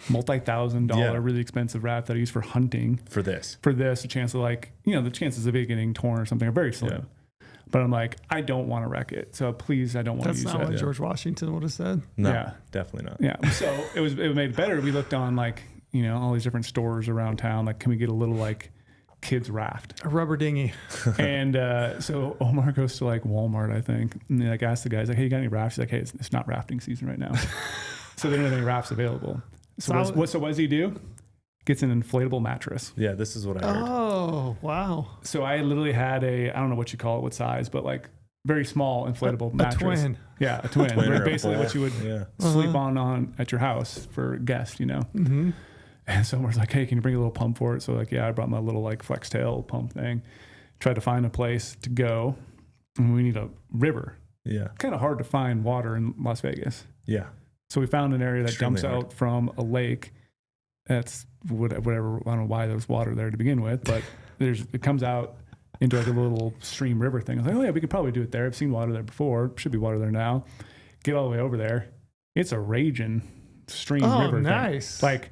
multi-$1,000 Yeah. really expensive raft that I use for hunting. For this. For this, the chance of like, the chances of it getting torn or something are very slim." Yeah. But I'm like, I don't want to wreck it, so please, I don't want to That's use not it. what Yeah. George Washington would have said. No, Yeah. definitely not. Yeah. So it made it better. We looked on like, all these different stores around town. Like, can we get a little like kids raft? A rubber dinghy. And so Omar goes to like Walmart, I think, and they like ask the guys like, "Hey, you got any rafts?" He's like, "Hey, it's not rafting season right now." So they don't have any rafts available. So what does he do? Gets an inflatable mattress. Yeah, this is what I heard. Oh, wow. So I literally had I don't know what you call it, what size, but like very small inflatable A mattress. twin. Yeah, a twin. Twin or a Basically full. what you would Yeah. sleep on at your house for guests, Mm-hmm. And someone's like, "Hey, can you bring a little pump for it?" So like, yeah, I brought my little like flex tail pump thing. Tried to find a place to go, and we need a river. Yeah. Kind of hard to find water in Las Vegas. Yeah. So we found an area that Extremely dumps hard. out from a lake. That's whatever. I don't know why there was water there to begin with, but it comes out into like a little stream river thing. I was like, oh yeah, we could probably do it there. I've seen water there before. Should be water there now. Get all the way over there. It's a raging stream Oh, river thing. nice. Like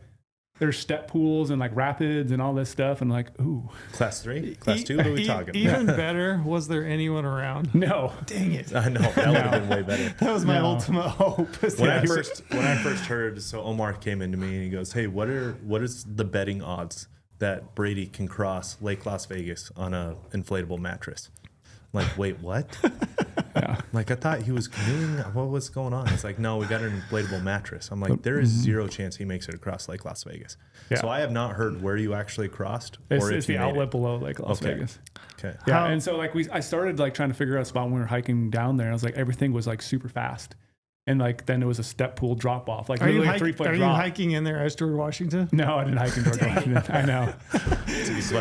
there's step pools and like rapids and all this stuff. And like, ooh, Class 3? Class 2? What are we talking Even about? better, was there anyone around? no. Dang it. I know. That would have been way better. That was my No. ultimate hope. is When that I you were- first heard, so Omar came into me and he goes, "Hey, what is the betting odds that Brady can cross Lake Las Vegas on a inflatable mattress?" I'm like, wait, what? Yeah. Like, I thought he was canoeing. What was going on? It's like, no, we got an inflatable mattress. I'm like, there is zero chance he makes it across Lake Las Vegas. Yeah. So I have not heard where you actually crossed It's, or if it's you the made outlet it. below like Las Okay. Vegas. Okay. Yeah, How- and so like I started like trying to figure out a spot when we were hiking down there. And I was like, everything was like super fast, and like then there was a step pool drop off, like Are you, literally a 3 foot are you drop. hiking in there as George Washington? No, I didn't hike in George Washington. I know.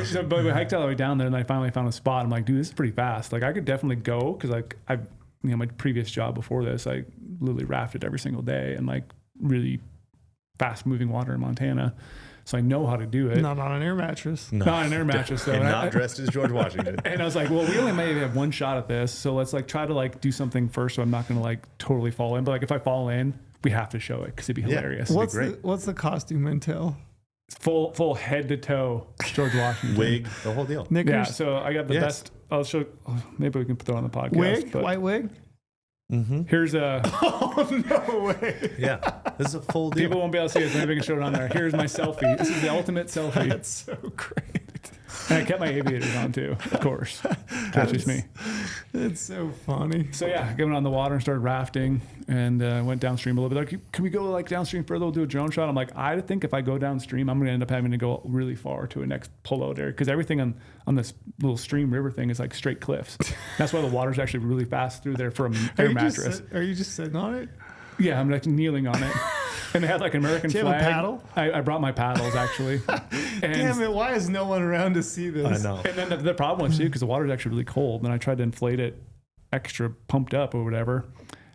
So, but we hiked all the way down there, and I finally found a spot. I'm like, dude, this is pretty fast. Like I could definitely go because like my previous job before this, I literally rafted every single day and like really fast moving water in Montana. So I know how to do it. Not on an air mattress. No. Not an air mattress though. And And not dressed as George Washington. And I was like, well, we only maybe have one shot at this, so let's like try to like do something first, so I'm not gonna like totally fall in. But like if I fall in, we have to show it because it'd be Yeah. hilarious. What? What's great. the costume entail? Full head to toe George Washington. Wig, the whole deal. Yeah, Knickers? so I got the Yes. best. I'll show. Maybe we can put that on the podcast. Wig? But White wig? Mm-hmm. here's a. Oh, no way. Yeah. This is a full deal. People won't be able to see it, so maybe we can show it on there. Here's my selfie. This is the ultimate selfie. That's so great. And I kept my aviators on too, of course. That's just me. It's so funny. So yeah, I went on the water and started rafting, and went downstream a little bit. Like, can we go like downstream further? We'll do a drone shot. I'm like, I think if I go downstream, I'm going to end up having to go really far to a next pullout area because everything on this little stream river thing is like straight cliffs. That's why the water's actually really fast through there for an air mattress. Are you just sitting on it? Yeah, I'm like kneeling on it. And they had like an American Do you have a flag. paddle? I brought my paddles actually. And, Damn it, why is no one around to see this? I know. and then the problem was too, because the water's actually really cold, and I tried to inflate it extra pumped up or whatever.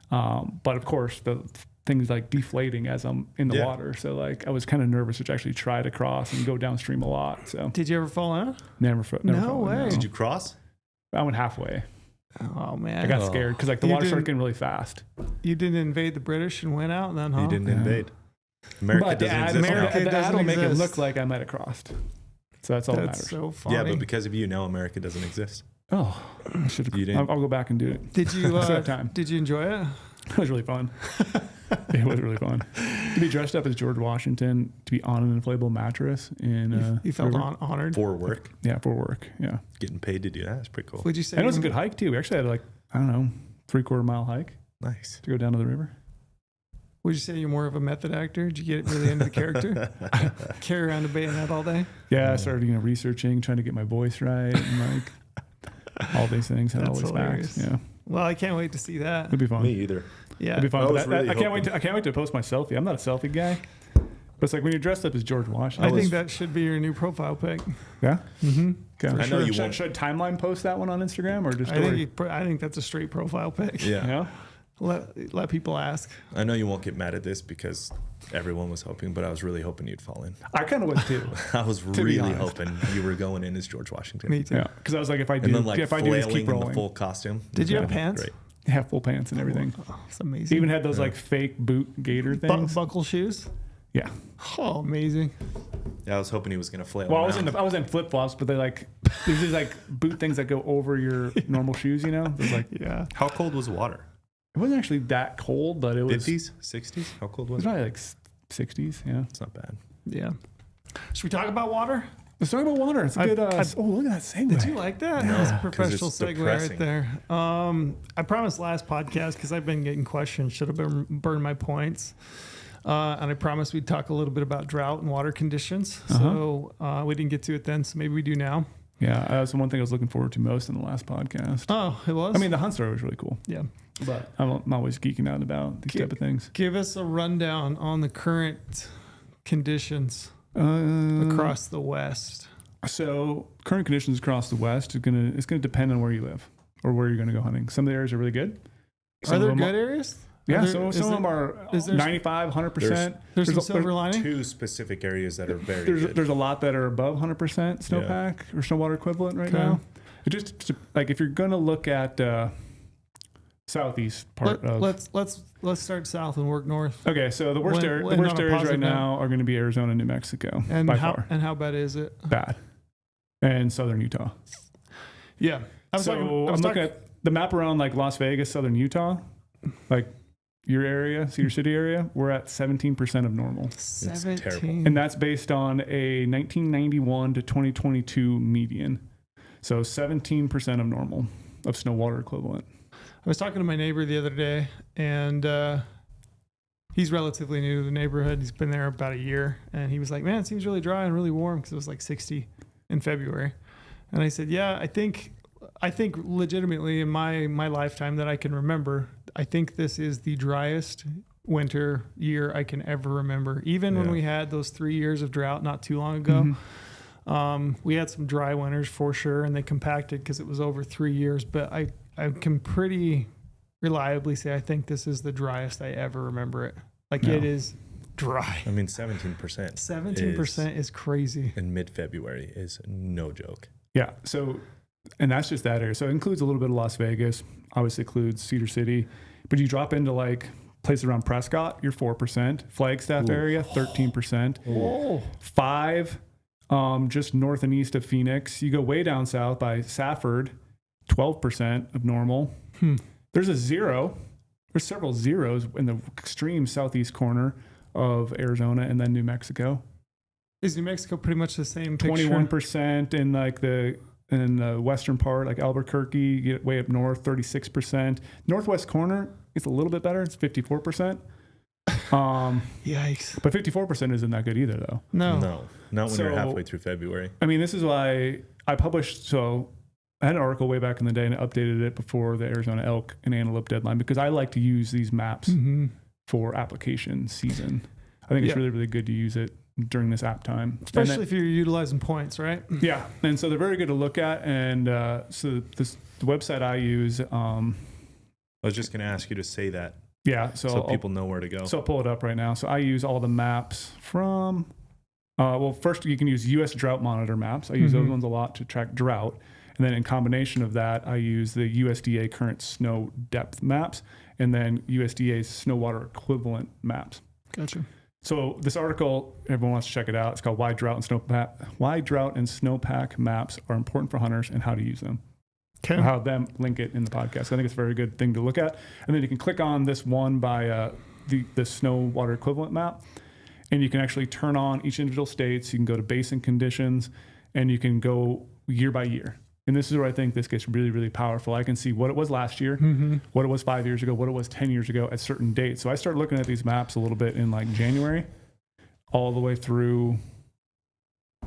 But of course, the thing's like deflating as I'm in the Yeah. water. So like I was kind of nervous to actually try to cross and go downstream a lot. So Did you ever fall in? never No fell in, way. Did you cross? I went halfway. Oh, man. I got Oh. scared because like the You water started didn't- getting really fast. You didn't invade the British and went out then, huh? You didn't Yeah. invade. America But the doesn't ad, exist America now. the ad doesn't will make it exist. look like I might have crossed. So that's all that That's matters. so funny. Yeah, but because of you, now America doesn't exist. Oh, I should You have. didn't- I'll go back and do it. Did you Still have time. did you enjoy it? It was really fun. It was really fun to be dressed up as George Washington, to be on an inflatable mattress in. You felt River. honored. For work, Yeah, for work. Yeah, getting paid to do that. That's pretty cool. Would you say and it was a you- good hike too. We actually had like, I don't know, 3/4 mile hike Nice. to go down to the river. Would you say you're more of a method actor? Did you get really into the character? Carry around a bayonet all day? Yeah, I started researching, trying to get my voice right, and like all these things. Had all That's these facts. hilarious. Yeah, Well, I can't wait to see that. it'd be fun. Me either. Yeah. It'd be fun. I But was really I can't wait. I can't wait to post my selfie. I'm not a selfie guy, but it's like when you're dressed up as George Washington. I think that should be your new profile pic. Yeah. Mm-hmm. Okay. I know you should, won't. should Timeline post that one on Instagram or just I story? think that's a straight profile pic. Yeah. Yeah. Let people ask. I know you won't get mad at this because everyone was hoping, but I was really hoping you'd fall in. I kind of was too. I was be really honest. hoping you were going in as George Washington. Me too. Yeah, because I was like, if I do, And then like if I do this, flailing keep in the rolling. full costume. Did you have Yeah, pants? Great. Yeah, full pants and everything. Oh, it's amazing. Even had those like fake boot gator things. buckle shoes. Yeah. Oh, amazing. Yeah, I was hoping he was going to flail Well, around. I was in flip flops, but they like there's these like boot things that go over your normal shoes. You know, it was like Yeah. How cold was the water? it wasn't actually that cold, but it was. 50s? 60s? How cold It was was it? probably like 60s. Yeah. It's not bad. Yeah. Should we talk about water? Let's talk about water. It's a good. oh, look at that segue. Did you like that? No, That was a 'cause professional it's segue depressing. right there. I promised last podcast because I've been getting questions. Should have been burned my points. And I promised we'd talk a little bit about drought and water conditions. So we didn't get to it then. So maybe we do now. Yeah, that's the one thing I was looking forward to most in the last podcast. Oh, it was. I mean, the hunt story was really cool, yeah. but I'm always geeking out about these type of things. Give us a rundown on the current conditions Uh, across the West. So current conditions across the West it's gonna depend on where you live or where you're gonna go hunting. Some of the areas are really good. Some Are of there them good areas? Yeah, Is some of them are is there- 95, 100%. There's some a- silver lining. Two specific areas that are very There's good. there's a lot that are above 100% snowpack or snowwater equivalent right Okay. now. It just like if you're gonna look at southeast part of. Let's start south and work north. Okay, so the worst, When- area, when the worst on a areas right positive note. now are going to be Arizona and New Mexico And by how far. how bad is it? Bad. And southern Utah. Yeah. I was So talking, I'm looking at the map around like Las Vegas, southern Utah, like your area, Cedar City area, we're at 17% of normal. 17. And that's based on a 1991 to 2022 median. So 17% of normal of snow water equivalent. I was talking to my neighbor the other day, and he's relatively new to the neighborhood. He's been there about a year, and he was like, "Man, it seems really dry and really warm because it was like 60 in February." And I said, "Yeah, I think legitimately in my lifetime that I can remember, I think this is the driest winter year I can ever remember. Even when Yeah. we had those 3 years of drought not too long ago." We had some dry winters for sure, and they compacted because it was over 3 years. But I can pretty reliably say I think this is the driest I ever remember it. Like Yeah. it is dry. I mean, 17%. 17% is crazy. In mid-February is no joke. Yeah. So, and that's just that area. So it includes a little bit of Las Vegas, obviously includes Cedar City, but you drop into like places around Prescott, you're 4%, Flagstaff area, 13%, Whoa. 5, just north and east of Phoenix. You go way down south by Safford, 12% of normal. There's a 0. There's several zeros in the extreme southeast corner of Arizona and then New Mexico. Is New Mexico pretty much the same picture? 21% in like the western part, like Albuquerque. You get way up north, 36%. Northwest corner, it's a little bit better. It's 54%. Yikes. But 54% isn't that good either, though. No. No, not when you're So- halfway through February. I mean, this is why I published. So I had an article way back in the day and I updated it before the Arizona elk and antelope deadline because I like to use these maps Mm-hmm. for application season. I think it's Yeah. really, really good to use it during this app time. And Especially then- if you're utilizing points, right? yeah, and so they're very good to look at. And so the website I use, I was just going to ask you to say that yeah, so, so people know where to go. So I'll pull it up right now. So I use all the maps from, well, first you can use US Drought Monitor maps. I use those ones a lot to track drought. And then in combination of that, I use the USDA current snow depth maps and then USDA's snow water equivalent maps. Gotcha. So this article, everyone wants to check it out. It's called Why Drought and Snowpack Maps Are Important for Hunters and How to Use Them. Okay. I'll have them link it in the podcast. I think it's a very good thing to look at. And then you can click on this one by the snow water equivalent map, and you can actually turn on each individual states. You can go to basin conditions, and you can go year by year. And this is where I think this gets really, really powerful. I can see what it was last year, what it was 5 years ago, what it was 10 years ago at certain dates. So I started looking at these maps a little bit in like January, all the way through,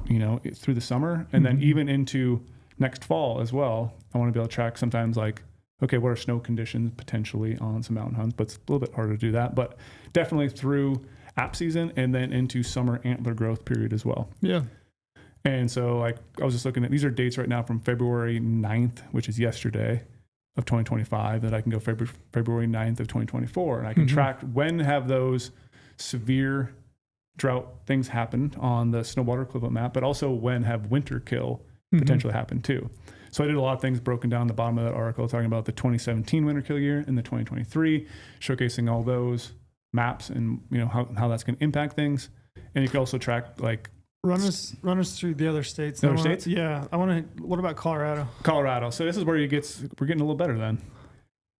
through the summer, and then even into next fall as well. I want to be able to track sometimes like, okay, what are snow conditions potentially on some mountain hunts, but it's a little bit harder to do that. But definitely through app season and then into summer antler growth period as well. Yeah. And so like I was just looking at, these are dates right now from February 9th, which is yesterday of 2025, that I can go February 9th of 2024. And I can track when have those severe drought things happened on the snow water equivalent map, but also when have winter kill potentially happened too. So I did a lot of things broken down the bottom of that article, talking about the 2017 winter kill year and the 2023, showcasing all those maps and how that's going to impact things. And you can also track like Run us through the other states. The other states? Yeah. What about Colorado? Colorado. So this is where we're getting a little better then.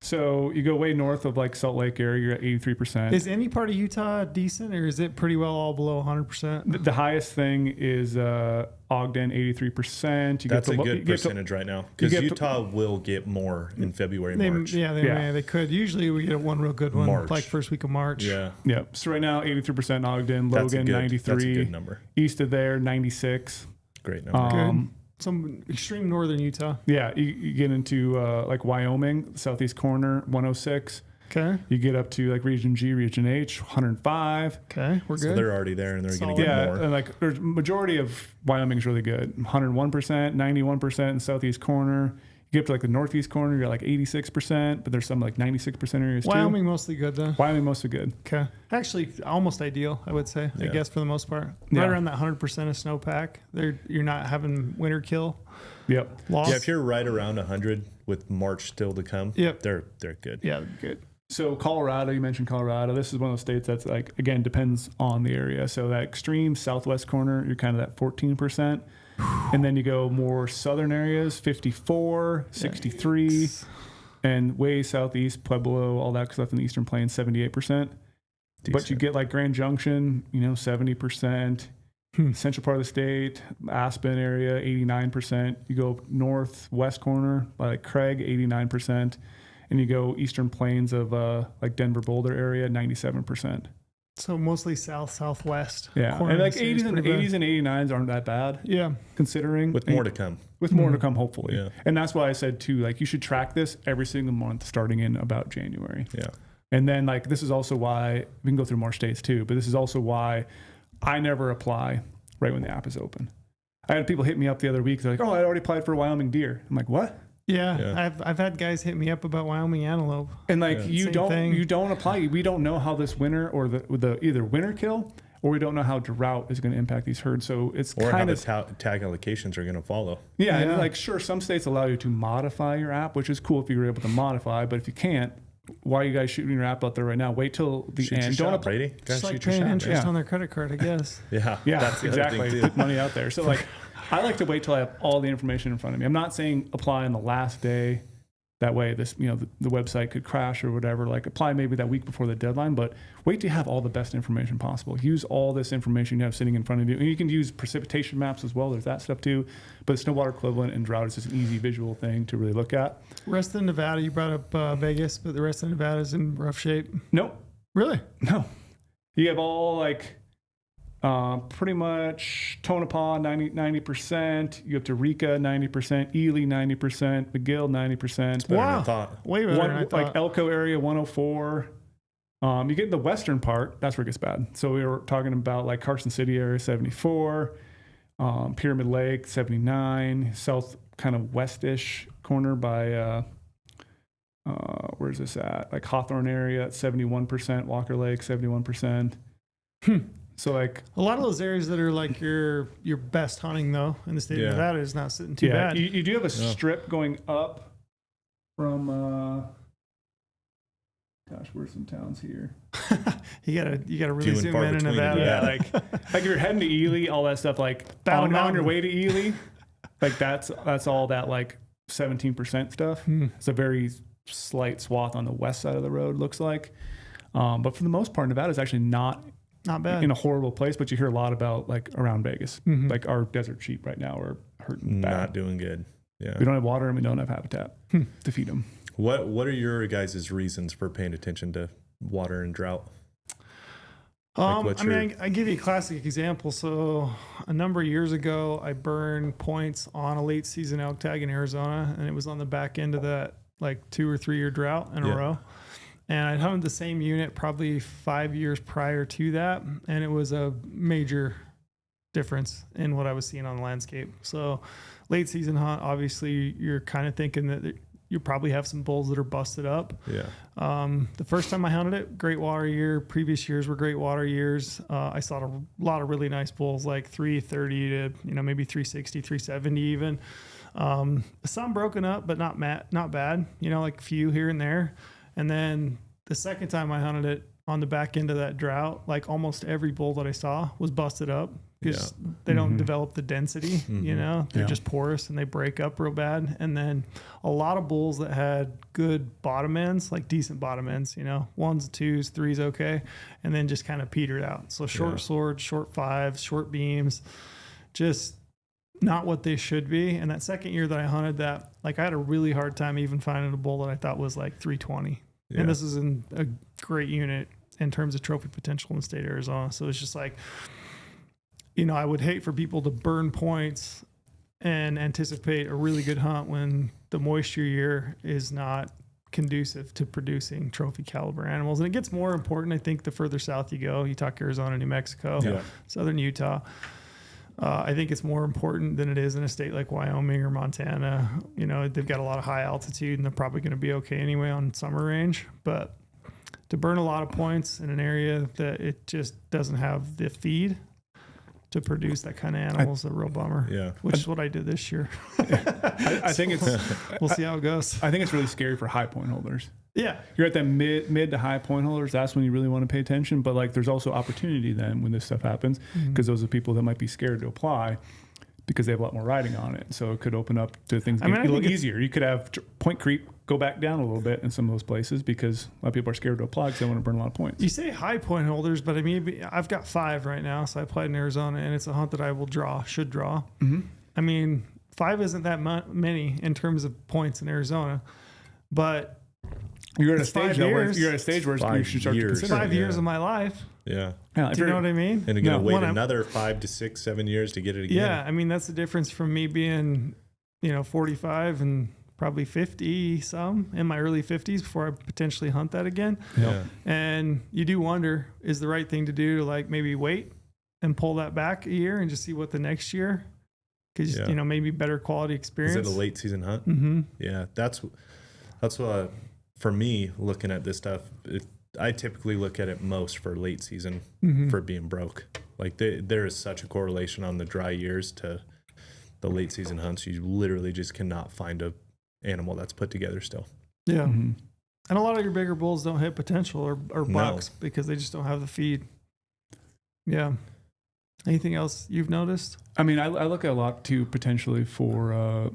So you go way north of like Salt Lake area, you're at 83%. Is any part of Utah decent, or is it pretty well all below 100%? The highest thing is Ogden, 83%. That's a good percentage right now, because Utah will get more in February, March. They could. Usually we get one real good one, like first week of March. Yeah. So right now, 83% Ogden, Logan, 93. That's a good number. East of there, 96. Great number. Some extreme northern Utah. Yeah, you get into like Wyoming, southeast corner, 106. Okay. You get up to like Region G, Region H, 105. Okay, we're good. So they're already there, and they're going to get more. And like there's majority of Wyoming is really good. 101%, 91% in southeast corner. You get up to like the northeast corner, you're like 86%, but there's some like 96% areas Wyoming too. mostly good though. Wyoming mostly good. Okay. Actually, almost ideal, I would say. I guess for the most part, right around that 100% of snowpack, you're not having winter kill. Yep. Loss. Yeah, if you're right around 100 with March still to come, they're good. Yeah, good. So Colorado, you mentioned Colorado. This is one of those states that's like, again, depends on the area. So that extreme southwest corner, you're kind of at 14%. And then you go more southern areas, 54, 63, Yikes. and way southeast, Pueblo, all that stuff in the Eastern Plains, 78%. But you get like Grand Junction, 70%. Central part of the state, Aspen area, 89%. You go northwest corner by like Craig, 89%. And you go Eastern Plains of like Denver, Boulder area, 97%. So mostly southwest. Yeah, and like 80s and 89s aren't that bad. Yeah, considering with more to come. With more to come, hopefully. Yeah. And that's why I said too, like you should track this every single month starting in about January. Yeah. And then like this is also why we can go through more states too, but this is also why I never apply right when the app is open. I had people hit me up the other week. They're like, "Oh, I already applied for Wyoming deer." I'm like, "What?" Yeah. I've had guys hit me up about Wyoming antelope. And like you don't apply. We don't know how this winter or the either winter kill, or we don't know how drought is going to impact these herds. So it's kind of how the tag allocations are going to follow. Yeah, and like sure, some states allow you to modify your app, which is cool if you're able to modify. But if you can't, why are you guys shooting your app out there right now? Wait till the end. Don't Brady. Just like paying interest on their credit card, I guess. Yeah, that's exactly. Put money out there. So like, I like to wait till I have all the information in front of me. I'm not saying apply on the last day. That way, this the website could crash or whatever. Like apply maybe that week before the deadline, but wait to have all the best information possible. Use all this information you have sitting in front of you, and you can use precipitation maps as well. There's that stuff too. But snow water equivalent and drought is just an easy visual thing to really look at. Rest of Nevada, you brought up Vegas, but the rest of Nevada is in rough shape. Nope. Really? No. You have all like. Pretty much Tonopah 90%. You have to Rika 90%, Ely 90%, McGill 90%. Wow, way better than I thought. Like Elko area 104. You get in the western part, that's where it gets bad. So we were talking about like Carson City area 74, Pyramid Lake 79, south kind of westish corner by where's this at? Like Hawthorne area at 71%, Walker Lake 71%. So like a lot of those areas that are like your best hunting though in the state of Nevada is not sitting too bad. You do have a strip going up from where's some towns here? you gotta really zoom in Nevada. Yeah, like if you're heading to Ely, all that stuff like on your way to Ely, like that's all that like 17% stuff. It's a very slight swath on the west side of the road, looks like. But for the most part, Nevada is actually not bad. in a horrible place, but you hear a lot about like around Vegas, like our desert sheep right now are hurting bad. Not doing good. Yeah. We don't have water and we don't have habitat to feed them. What are your guys' reasons for paying attention to water and drought? I give you a classic example. So a number of years ago, I burned points on a late season elk tag in Arizona, and it was on the back end of that like 2 or 3 year drought in a row. And I'd hunted the same unit probably 5 years prior to that, and it was a major difference in what I was seeing on the landscape. So late season hunt, obviously you're kind of thinking that you probably have some bulls that are busted up. Yeah. The first time I hunted it, great water year. Previous years were great water years. I saw a lot of really nice bulls, like 330 to, maybe 360, 370 even. Some broken up, but not bad, like a few here and there. And then the second time I hunted it on the back end of that drought, like almost every bull that I saw was busted up because they don't develop the density, they're just porous and they break up real bad. And then a lot of bulls that had good bottom ends, like decent bottom ends, 1s, 2s, 3s, okay. And then just kind of petered out. So short swords, short fives, short beams, just not what they should be. And that second year that I hunted that, like I had a really hard time even finding a bull that I thought was like 320. Yeah. And this is in a great unit in terms of trophy potential in the state of Arizona. So it's just like, I would hate for people to burn points and anticipate a really good hunt when the moisture year is not conducive to producing trophy caliber animals. And it gets more important, I think, the further south you go. You talk Arizona, New Mexico, southern Utah. I think it's more important than it is in a state like Wyoming or Montana. They've got a lot of high altitude and they're probably going to be okay anyway on summer range. But to burn a lot of points in an area that it just doesn't have the feed to produce that kind of animal is a real bummer. Yeah. Which is what I did this year. I think we'll see how it goes. I think it's really scary for high point holders. Yeah. You're at that mid to high point holders. That's when you really want to pay attention. But like, there's also opportunity then when this stuff happens, because those are people that might be scared to apply because they have a lot more riding on it. So it could open up to things a little easier. You could have point creep go back down a little bit in some of those places because a lot of people are scared to apply because they want to burn a lot of points. You say high point holders, but I mean, I've got 5 right now. So I applied in Arizona and it's a hunt that I should draw. Mm-hmm. I mean, 5 isn't that many in terms of points in Arizona, but you're at a stage where you should start to consider 5 years of my life. Yeah. Do you know what I mean? And you're going to wait another 5 to 6, 7 years to get it again. Yeah. I mean, that's the difference from me being, 45 and probably 50 some in my early 50s before I potentially hunt that again. Yeah. And you do wonder, is the right thing to do to like maybe wait and pull that back a year and just see what the next year, because, maybe better quality experience. Is it a late season hunt? Mm-hmm. Yeah. That's what, for me, looking at this stuff, I typically look at it most for late season for being broke. Like there is such a correlation on the dry years to the late season hunts. You literally just cannot find a animal that's put together still. Yeah. Mm-hmm. And a lot of your bigger bulls don't hit potential or bucks because they just don't have the feed. Yeah. Anything else you've noticed? I mean, I look at a lot too potentially for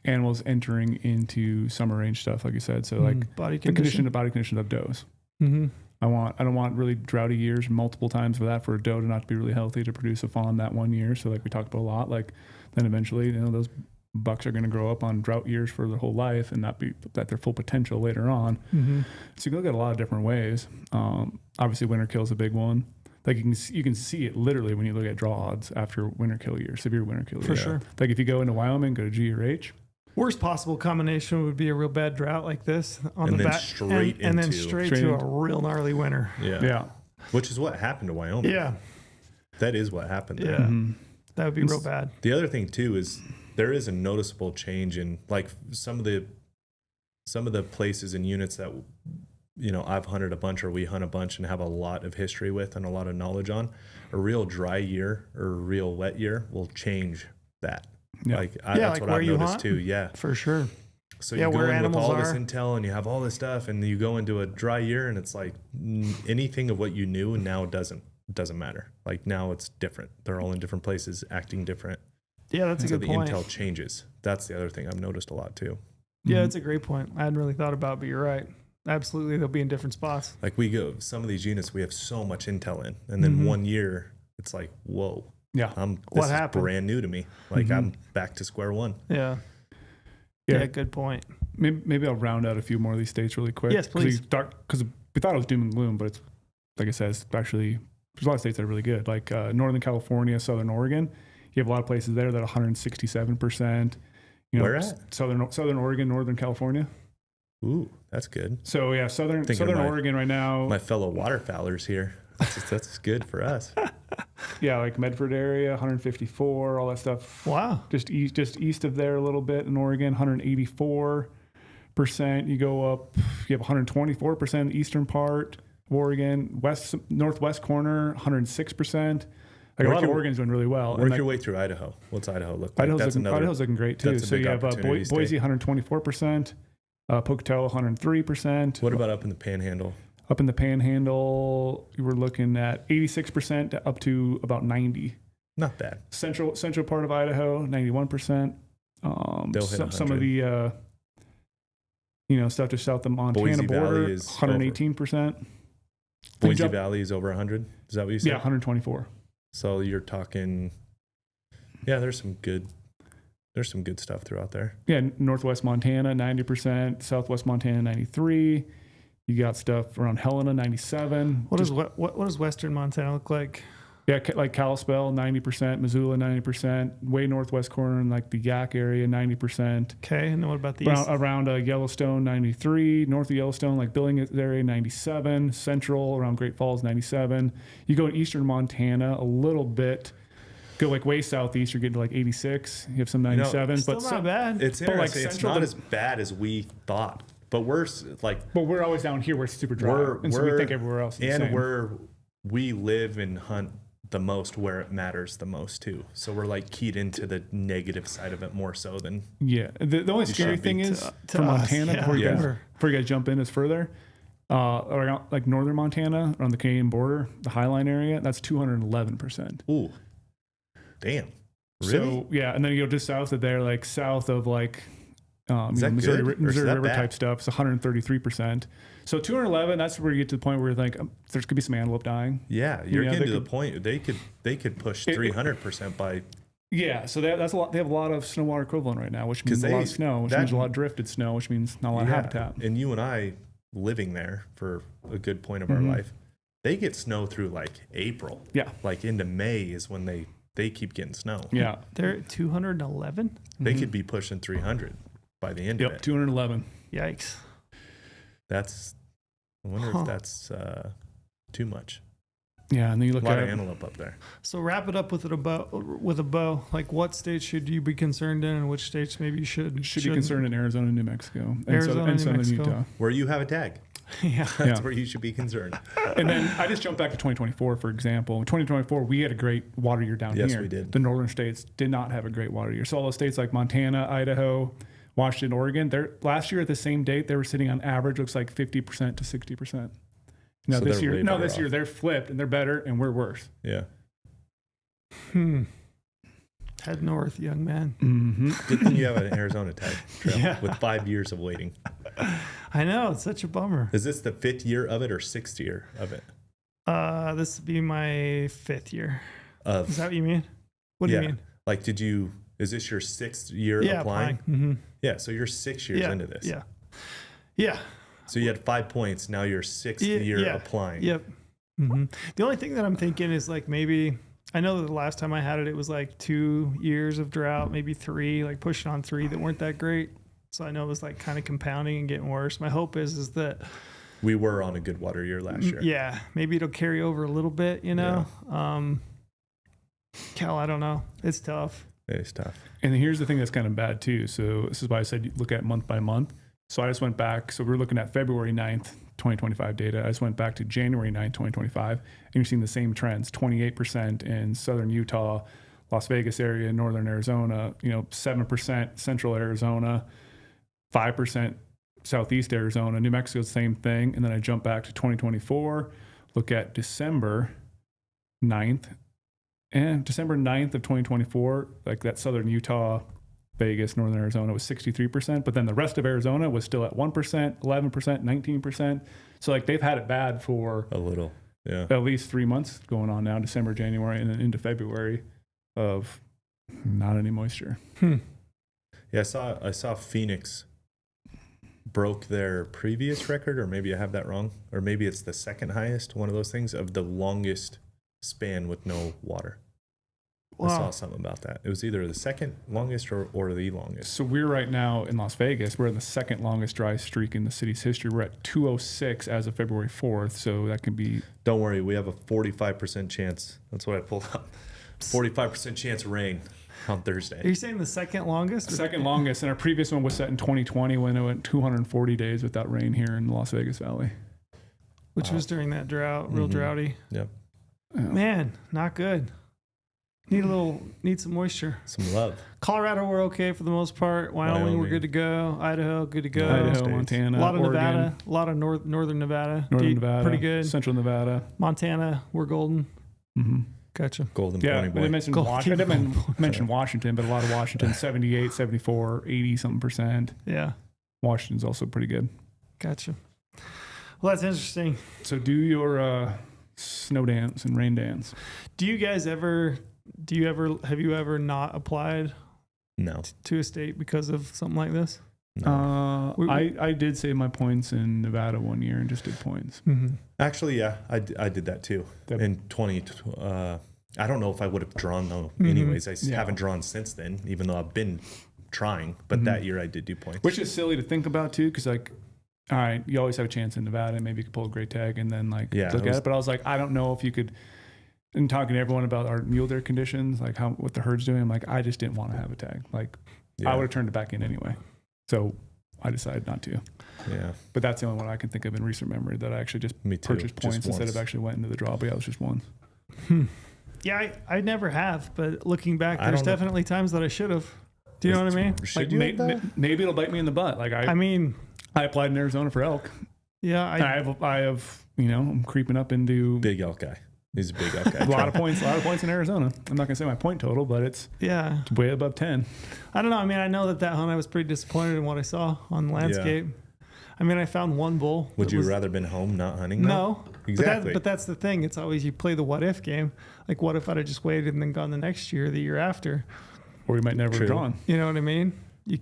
animals entering into summer range stuff, like you said. So like body condition of does. Mm-hmm. I don't want really droughty years multiple times for a doe to not be really healthy to produce a fawn that one year. So like we talked about a lot, like then eventually, those bucks are going to grow up on drought years for their whole life and not be at their full potential later on. Mm-hmm. So you can look at a lot of different ways. Obviously winter kill is a big one. Like you can see it literally when you look at draw odds after winter kill year, severe winter kill year. For sure. Like if you go into Wyoming, go to G or H. Worst possible combination would be a real bad drought like this on and the then back, straight and then straight to a real gnarly winter. Yeah. Which is what happened to Wyoming. Yeah. That is what happened there. Yeah. Mm-hmm. That would be real bad. The other thing too is there is a noticeable change in like some of the places and units that I've hunted a bunch or we hunt a bunch and have a lot of history with and a lot of knowledge on. A real dry year or a real wet year will change that. Yeah. That's what I've noticed too. Yeah, for sure. So you go in with all this intel and you have all this stuff and you go into a dry year and it's like anything of what you knew now doesn't matter. Like now it's different. They're all in different places acting different. Yeah, that's a good point. So the intel changes. That's the other thing I've noticed a lot too. Yeah, that's a great point. I hadn't really thought about, but you're right. absolutely. They'll be in different spots. Like some of these units, we have so much intel in, and then 1 year, it's like, whoa, Yeah. this is happened? brand new to me. Like I'm back to square one. Yeah. Yeah. Yeah. Good point. Maybe I'll round out a few more of these states really quick. Yes, please. Because we thought it was doom and gloom, but it's like I said, it's actually there's a lot of states that are really good, like Northern California, Southern Oregon. You have a lot of places there that 167%. Where at? Southern Oregon, Northern California. Ooh, that's good. So yeah, Southern Thinking of Oregon right now. My fellow waterfowlers here. That's good for us. Yeah, like Medford area, 154, all that stuff. Wow. Just east of there a little bit in Oregon, 184%. You go up, you have 124% in the eastern part of Oregon, northwest corner, 106%. Like a lot of Oregon's doing really well. Work your way through Idaho. What's Idaho look like? Idaho's looking great too. that's a So big you have opportunity Boise, 124%, Pocatello, 103%. What about up in the Panhandle? Up in the Panhandle, you were looking at 86% up to about 90. Not bad. Central part of Idaho, 91%. They'll hit Some of the stuff just south of Montana Boise border, Valley is 118%. Boise Valley is over 100. Is that what you said? Yeah, 124. So you're talking, yeah. There's some good stuff throughout there. Yeah, northwest Montana, 90%. Southwest Montana, 93. You got stuff around Helena, 97. What does Western Montana look like? Yeah, like Kalispell, 90%. Missoula, 90%. Way northwest corner in like the Yak area, 90%. Okay, and then what about the east? Around Yellowstone, 93. North of Yellowstone, like Billings area, 97. Central, around Great Falls, 97. You go in eastern Montana a little bit. Go like way southeast, you're getting to like 86. You have some 97. Still not bad. It's But, like, interesting. It's central not to- as bad as we thought, but we're like But we're always down here where it's super dry. And so we think everywhere else is the same. We live and hunt the most where it matters the most too. So we're like keyed into the negative side of it more so than Yeah. The only scary should be thing is to for us, Montana, yeah. before you Yeah. guys jump in is further, around like northern Montana, around the Canadian border, the Highline area, that's 211%. ooh, damn, really? So yeah, and then you go just south of there, like south of like that Missouri, good, or is Missouri that River bad? type stuff. It's 133%. So 211, that's where you get to the point where you think there's could be some antelope dying. Yeah, you're Yeah, getting they to could- the point they could push 300% by Yeah, so that's a lot. They have a lot of snow water equivalent right now, which means 'Cause a lot they- of snow, which that- means a lot of drifted snow, which means not a lot of habitat. And you and I living there for a good point of our life, they get snow through like April. Yeah. Like into May is when they keep getting snow. Yeah. They're at 211. They could be pushing 300 by the end of Yep. it. 211. Yikes. I wonder if that's too much. Yeah, and then you A look lot at of antelope up there. So wrap it up with a bow. Like, what states should you be concerned in, and which states maybe you should be shouldn't? concerned in Arizona, New Mexico, and Arizona, New southern Mexico. Utah. Where you have a tag. Yeah. That's Yeah. where you should be concerned. And then I just jumped back to 2024, for example. In 2024, we had a great water year down here. Yes, we did. The northern states did not have a great water year. So all those states like Montana, Idaho, Washington, Oregon, last year at the same date, they were sitting on average, looks like 50% to 60%. Now So this they're way year, better off. they're flipped and they're better and we're worse. Yeah. Head north, young man. Mm-hmm. Good thing you have an Arizona tag trail Yeah. with 5 years of waiting. I know, it's such a bummer. Is this the 5th year of it or 6th year of it? This would be my 5th year. Of Is that what you mean? What do you mean? Like, is this your 6th year Yeah, applying? Mm-hmm. Yeah, so you're 6 years into this. Yeah. Yeah. So you had 5 points. Now you're 6th year applying. Yep. Mm-hmm. The only thing that I'm thinking is like maybe I know that the last time I had it was like 2 years of drought, maybe 3, like pushing on 3 that weren't that great. So I know it was like kind of compounding and getting worse. My hope is that We were on a good water year last year. yeah, maybe it'll carry over a little bit, you know. Cal, I don't know. It's tough. It's tough. And here's the thing that's kind of bad too. So this is why I said you look at month by month. So I just went back. So we're looking at February 9th, 2025 data. I just went back to January 9th, 2025. And you're seeing the same trends, 28% in southern Utah, Las Vegas area, northern Arizona, 7% central Arizona, 5% southeast Arizona, New Mexico, same thing. And then I jump back to 2024, look at December 9th. And December 9th of 2024, like that southern Utah Vegas, Northern Arizona was 63%, but then the rest of Arizona was still at 1%, 11%, 19%. So like they've had it bad for A little. Yeah. at least 3 months going on now, December, January, and then into February of not any moisture. Yeah, I saw Phoenix broke their previous record, or maybe I have that wrong, or maybe it's the second highest, one of those things, of the longest span with no water. I saw something about that. It was either the second longest or the longest. So we're right now in Las Vegas. We're in the second longest dry streak in the city's history. We're at 206 as of February 4th. So that can be. Don't worry, we have a 45% chance. That's what I pulled up. 45% chance of rain on Are Thursday. you saying the second longest? The second longest. And our previous one was set in 2020 when it went 240 days without rain here in the Las Vegas Valley. Which was during that drought, real droughty. Yep. Man, not good. Need some moisture. Some love. Colorado, we're okay for the most part. Wyoming, we're good to go. Idaho, good to go. Idaho, States. Montana, A lot of Oregon, Nevada, a lot of northern Nevada. Northern Nevada, pretty good. Central Nevada. Montana, we're golden. Mm-hmm. Gotcha. Golden Yeah, Pony they Boy. mentioned Washington. I didn't mention Washington, but a lot of Washington, 78, 74, 80 something percent. Yeah, Washington's also pretty good. gotcha. Well, that's interesting. So do your snow dance and rain dance. Have you ever not applied No. to a state because of something like this? No. I did save my points in Nevada one year and just did points. Mm-hmm. Actually, yeah, I did that too. That- In 20, I don't know if I would have drawn though. Mhm. Anyways, I Yeah. haven't drawn since then, even though I've been trying. But that year I did do points. Which is silly to think about too, because like, all right, you always have a chance in Nevada. Maybe you could pull a great tag and then like Yeah, look it was- at it. But I was like, I don't know if you could. And talking to everyone about our mule deer conditions, like what the herd's doing, I'm like, I just didn't want to have a tag. Like, I Yeah. would have turned it back in anyway. So I decided not to. Yeah, But that's the only one I can think of in recent memory that I actually just me too. purchased Just points instead once. of actually went into the draw. But yeah, it was just once. Yeah, I never have, but looking back, I there's don't know. definitely times that I should have. Do you know what I mean? Should Like, you have that? maybe it'll bite me in the butt. Like I mean, I applied in Arizona for elk. yeah, I have, I'm creeping up into Big elk guy. He's a big elk guy. a lot of points in Arizona. I'm not gonna say my point total, but it's yeah. way above 10. I don't know. I mean, I know that hunt, I was pretty disappointed in what I saw on the landscape. I mean, I found one bull. Would that you was- rather been home not hunting? though? No. Exactly. But that's the thing. It's always you play the what if game. Like, what if I'd have just waited and then gone the next year, the year after? Or you might never True. have drawn. You know what I mean? You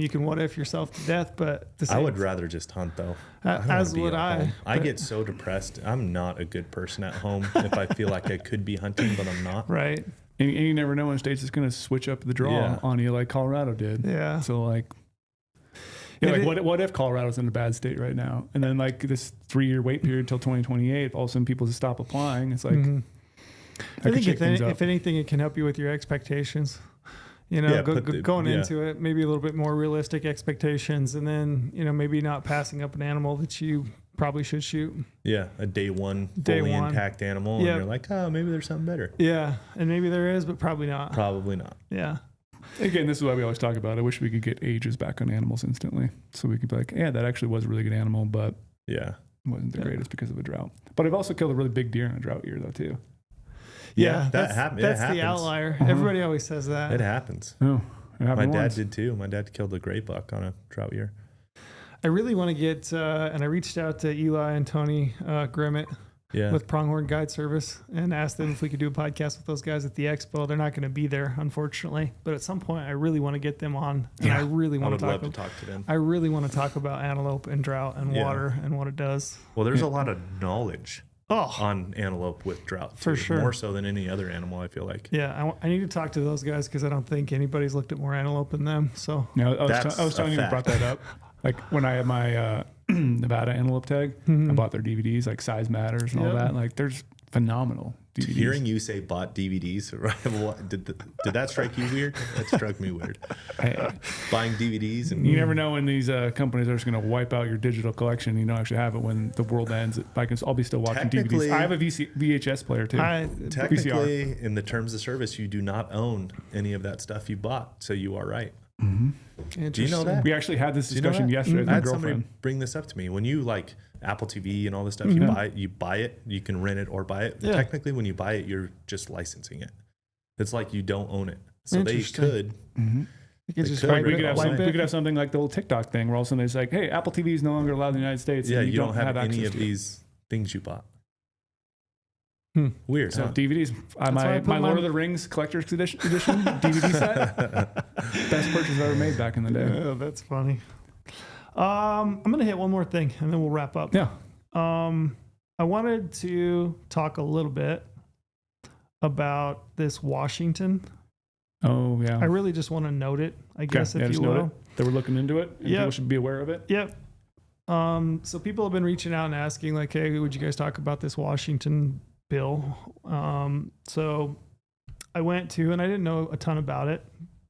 can what if yourself to death, but the I same, would rather just hunt though. I don't as wanna be would at I. home. I but- get so depressed. I'm not a good person at home if I feel like I could be hunting, but I'm not. right. And you never know when states is gonna switch up the draw Yeah. on you like Colorado did. Yeah. So like, what if Colorado's in a bad state right now, and then like this 3-year wait period till 2028, all of a sudden people just stop applying. It's like Mhm. that I could think shake things up. if anything, it can help you with your expectations. Yeah, Going yeah. into it, maybe a little bit more realistic expectations, and then maybe not passing up an animal that you probably should shoot. Yeah, a day one Day fully one. intact animal, Yeah. and you're like, oh, maybe there's something better. Yeah, and maybe there is, but probably not. Probably not. Yeah. Again, this is why we always talk about it. I wish we could get ages back on animals instantly, so we could be like, yeah, that actually was a really good animal, but Yeah. it wasn't the Yeah. greatest because of a drought. But I've also killed a really big deer in a drought year though too. Yeah, that's, it that's happens. the outlier. Uh-huh. Everybody always says that. It happens. Oh, it My happened dad once. did too. My dad killed a gray buck on a drought year. I really want to get, and I reached out to Eli and Tony Grimmett Yeah. with Pronghorn Guide Service and asked them if we could do a podcast with those guys at the expo. They're not going to be there, unfortunately, but at some point, I really want to get them on, and I really I want would to love talk. to talk to them. I really want to talk about antelope and drought and Yeah. water and what it does. Well, there's a lot of knowledge Oh, on antelope with drought. For too, sure. More so than any other animal, I feel like. yeah. I need to talk to those guys because I don't think anybody's looked at more antelope than them. So Yeah, I That's was telling a you you brought that up. Like when I had my Nevada antelope tag, I bought their DVDs, like Size Matters and all Yep. that. Like there's phenomenal DVDs. Hearing you say bought DVDs, did that strike you weird? That struck me weird. Buying DVDs and You never know when these companies are just going to wipe out your digital collection. You don't actually have it when the world ends. I'll be still watching Technically- DVDs. I have a VHS player too. technically, in the terms of service, you do not own any of that stuff you bought. So you are right. Do you know that? We actually had this Do you know discussion that? yesterday with I my had somebody girlfriend. bring this up to me. When you like Apple TV and all this stuff, Mm-hmm. you buy it, you can rent it or buy it. Yeah. Technically, when you buy it, you're just licensing it. It's like you don't own it. So they Interesting. could You could They just could. wipe We it, could have wipe we it. could have something like the old TikTok thing, where all of a sudden it's like, hey, Apple TV is no longer allowed in the United States. Yeah, and you don't have any access of to it. these things you bought. Hmm. Weird, So huh? DVDs, why I my put Lord mine- of the Rings collector's edition DVD set, best purchase ever made back in the day. Yeah, that's funny. I'm gonna hit one more thing and then we'll wrap up. Yeah. I wanted to talk a little bit about this Washington. Oh yeah. I really just want to note it, I guess, yeah, if just you note will. it, that we're looking into it. And Yep. people should be aware of it. Yep. So people have been reaching out and asking, like, hey, would you guys talk about this Washington bill? So I went to, and I didn't know a ton about it.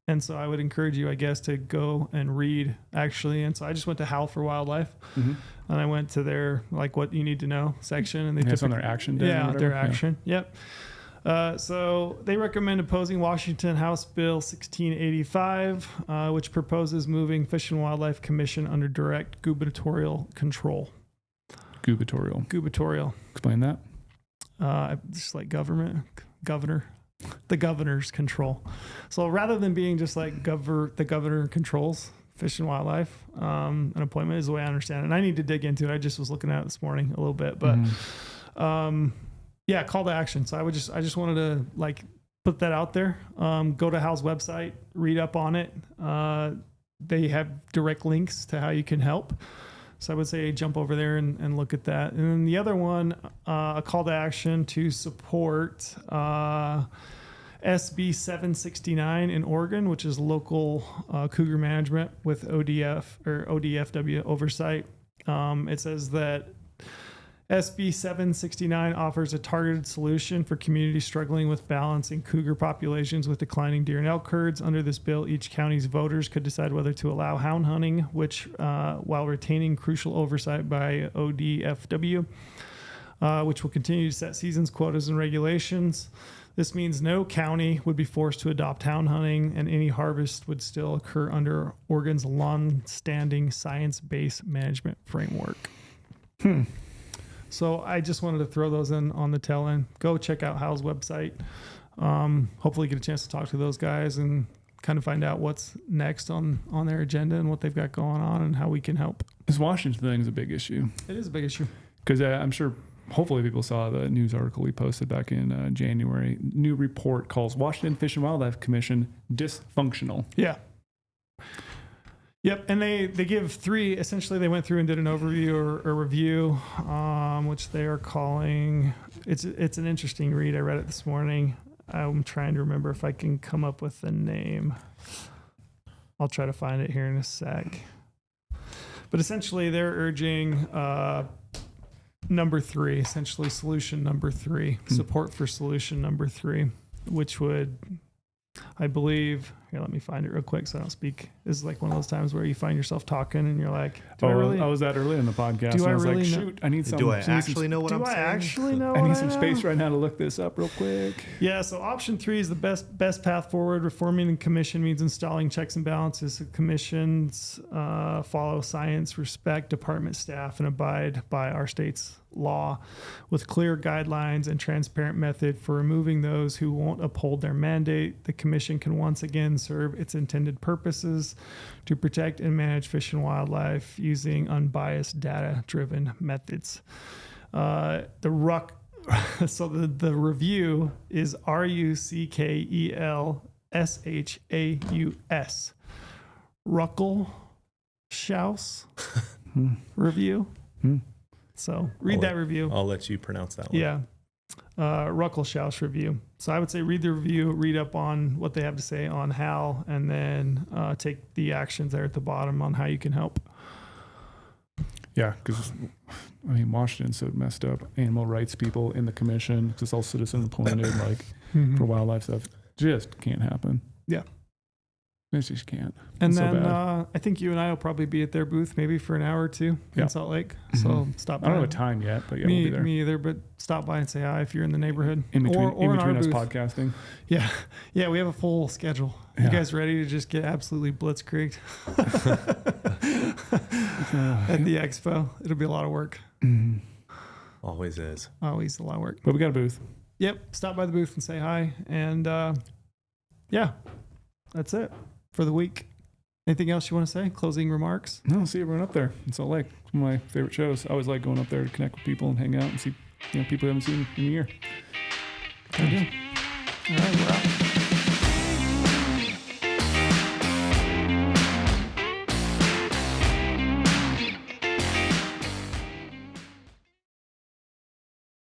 And so I would encourage you, I guess, to go and read, actually. And so I just went to Howl for Wildlife, Mm-hmm. and I went to their, like, what you need to know section. And they It's on their action day. or yeah, whatever. their action. Yep. So they recommend opposing Washington House Bill 1685, which proposes moving Fish and Wildlife Commission under direct gubernatorial control. Gubernatorial. Gubernatorial. Explain that. Just like governor, the governor's control. So rather than being just like the governor controls Fish and Wildlife, an appointment is the way I understand it. And I need to dig into it. I just was looking at it this morning a little bit, but yeah, call to action. So I just wanted to like put that out there. Go to Hal's website, read up on it. They have direct links to how you can help. So I would say jump over there and look at that. And then the other one, a call to action to support SB 769 in Oregon, which is local cougar management with ODF or ODFW oversight. It says that SB 769 offers a targeted solution for communities struggling with balancing cougar populations with declining deer and elk herds. Under this bill, each county's voters could decide whether to allow hound hunting, which while retaining crucial oversight by ODFW, which will continue to set seasons, quotas, and regulations. This means no county would be forced to adopt hound hunting, and any harvest would still occur under Oregon's long-standing science-based management framework. So I just wanted to throw those in on the tail end. Go check out Hal's website. Hopefully get a chance to talk to those guys and kind of find out what's next on their agenda and what they've got going on and how we can help. This Washington thing is a big issue It is a big issue. because I'm sure, hopefully, people saw the news article we posted back in January. New report calls Washington Fish and Wildlife Commission dysfunctional. Yeah. Yep, and they give three. Essentially, they went through and did an overview or review, which they are calling. It's an interesting read. I read it this morning. I'm trying to remember if I can come up with the name. I'll try to find it here in a sec. But essentially, they're urging number 3, essentially solution number 3, support for solution number 3, which would, I believe, here, let me find it real quick so I don't speak. This is like one of those times where you find yourself talking and you're like, do I really? I was that early in the podcast. Do and I I was really like, know- shoot, I need some. Do I some- actually know what I'm Do I saying? actually know? I what need some know? space right now to look this up real quick. Yeah, so option 3 is the best path forward. Reforming the commission means installing checks and balances. The commissions follow science, respect department staff, and abide by our state's law with clear guidelines and transparent method for removing those who won't uphold their mandate. The commission can once again serve its intended purposes to protect and manage fish and wildlife using unbiased data-driven methods. So the review is RUCKELSHAUS. Ruckelshaus review. So read that review. I'll let you pronounce that one. Yeah. Ruckelshaus review. So I would say read the review, read up on what they have to say on Hal, and then take the actions there at the bottom on how you can help. Yeah, because I mean, Washington's so messed up. Animal rights people in the commission, because it's all citizen appointed, like for wildlife stuff, just can't happen. Yeah. It just can't. And It's so then bad. I think you and I will probably be at their booth maybe for an hour or two Yeah. in Salt Lake. So stop by. I don't have a time yet, but yeah, we'll be there. Me either, but stop by and say hi if you're in the neighborhood. In between, or in our between us booth. podcasting. Yeah. Yeah, we have a full schedule. You Yeah. guys ready to just get absolutely blitzkrieged at the expo? It'll be a lot of work. Always is. Always a lot of work. But we got a booth. Yep. Stop by the booth and say hi. And yeah, that's it. for the week. Anything else you want to say? Closing remarks? No, see everyone up there. It's all like one of my favorite shows. I always like going up there to connect with people and hang out and see people you haven't seen in a year. All right, we're out.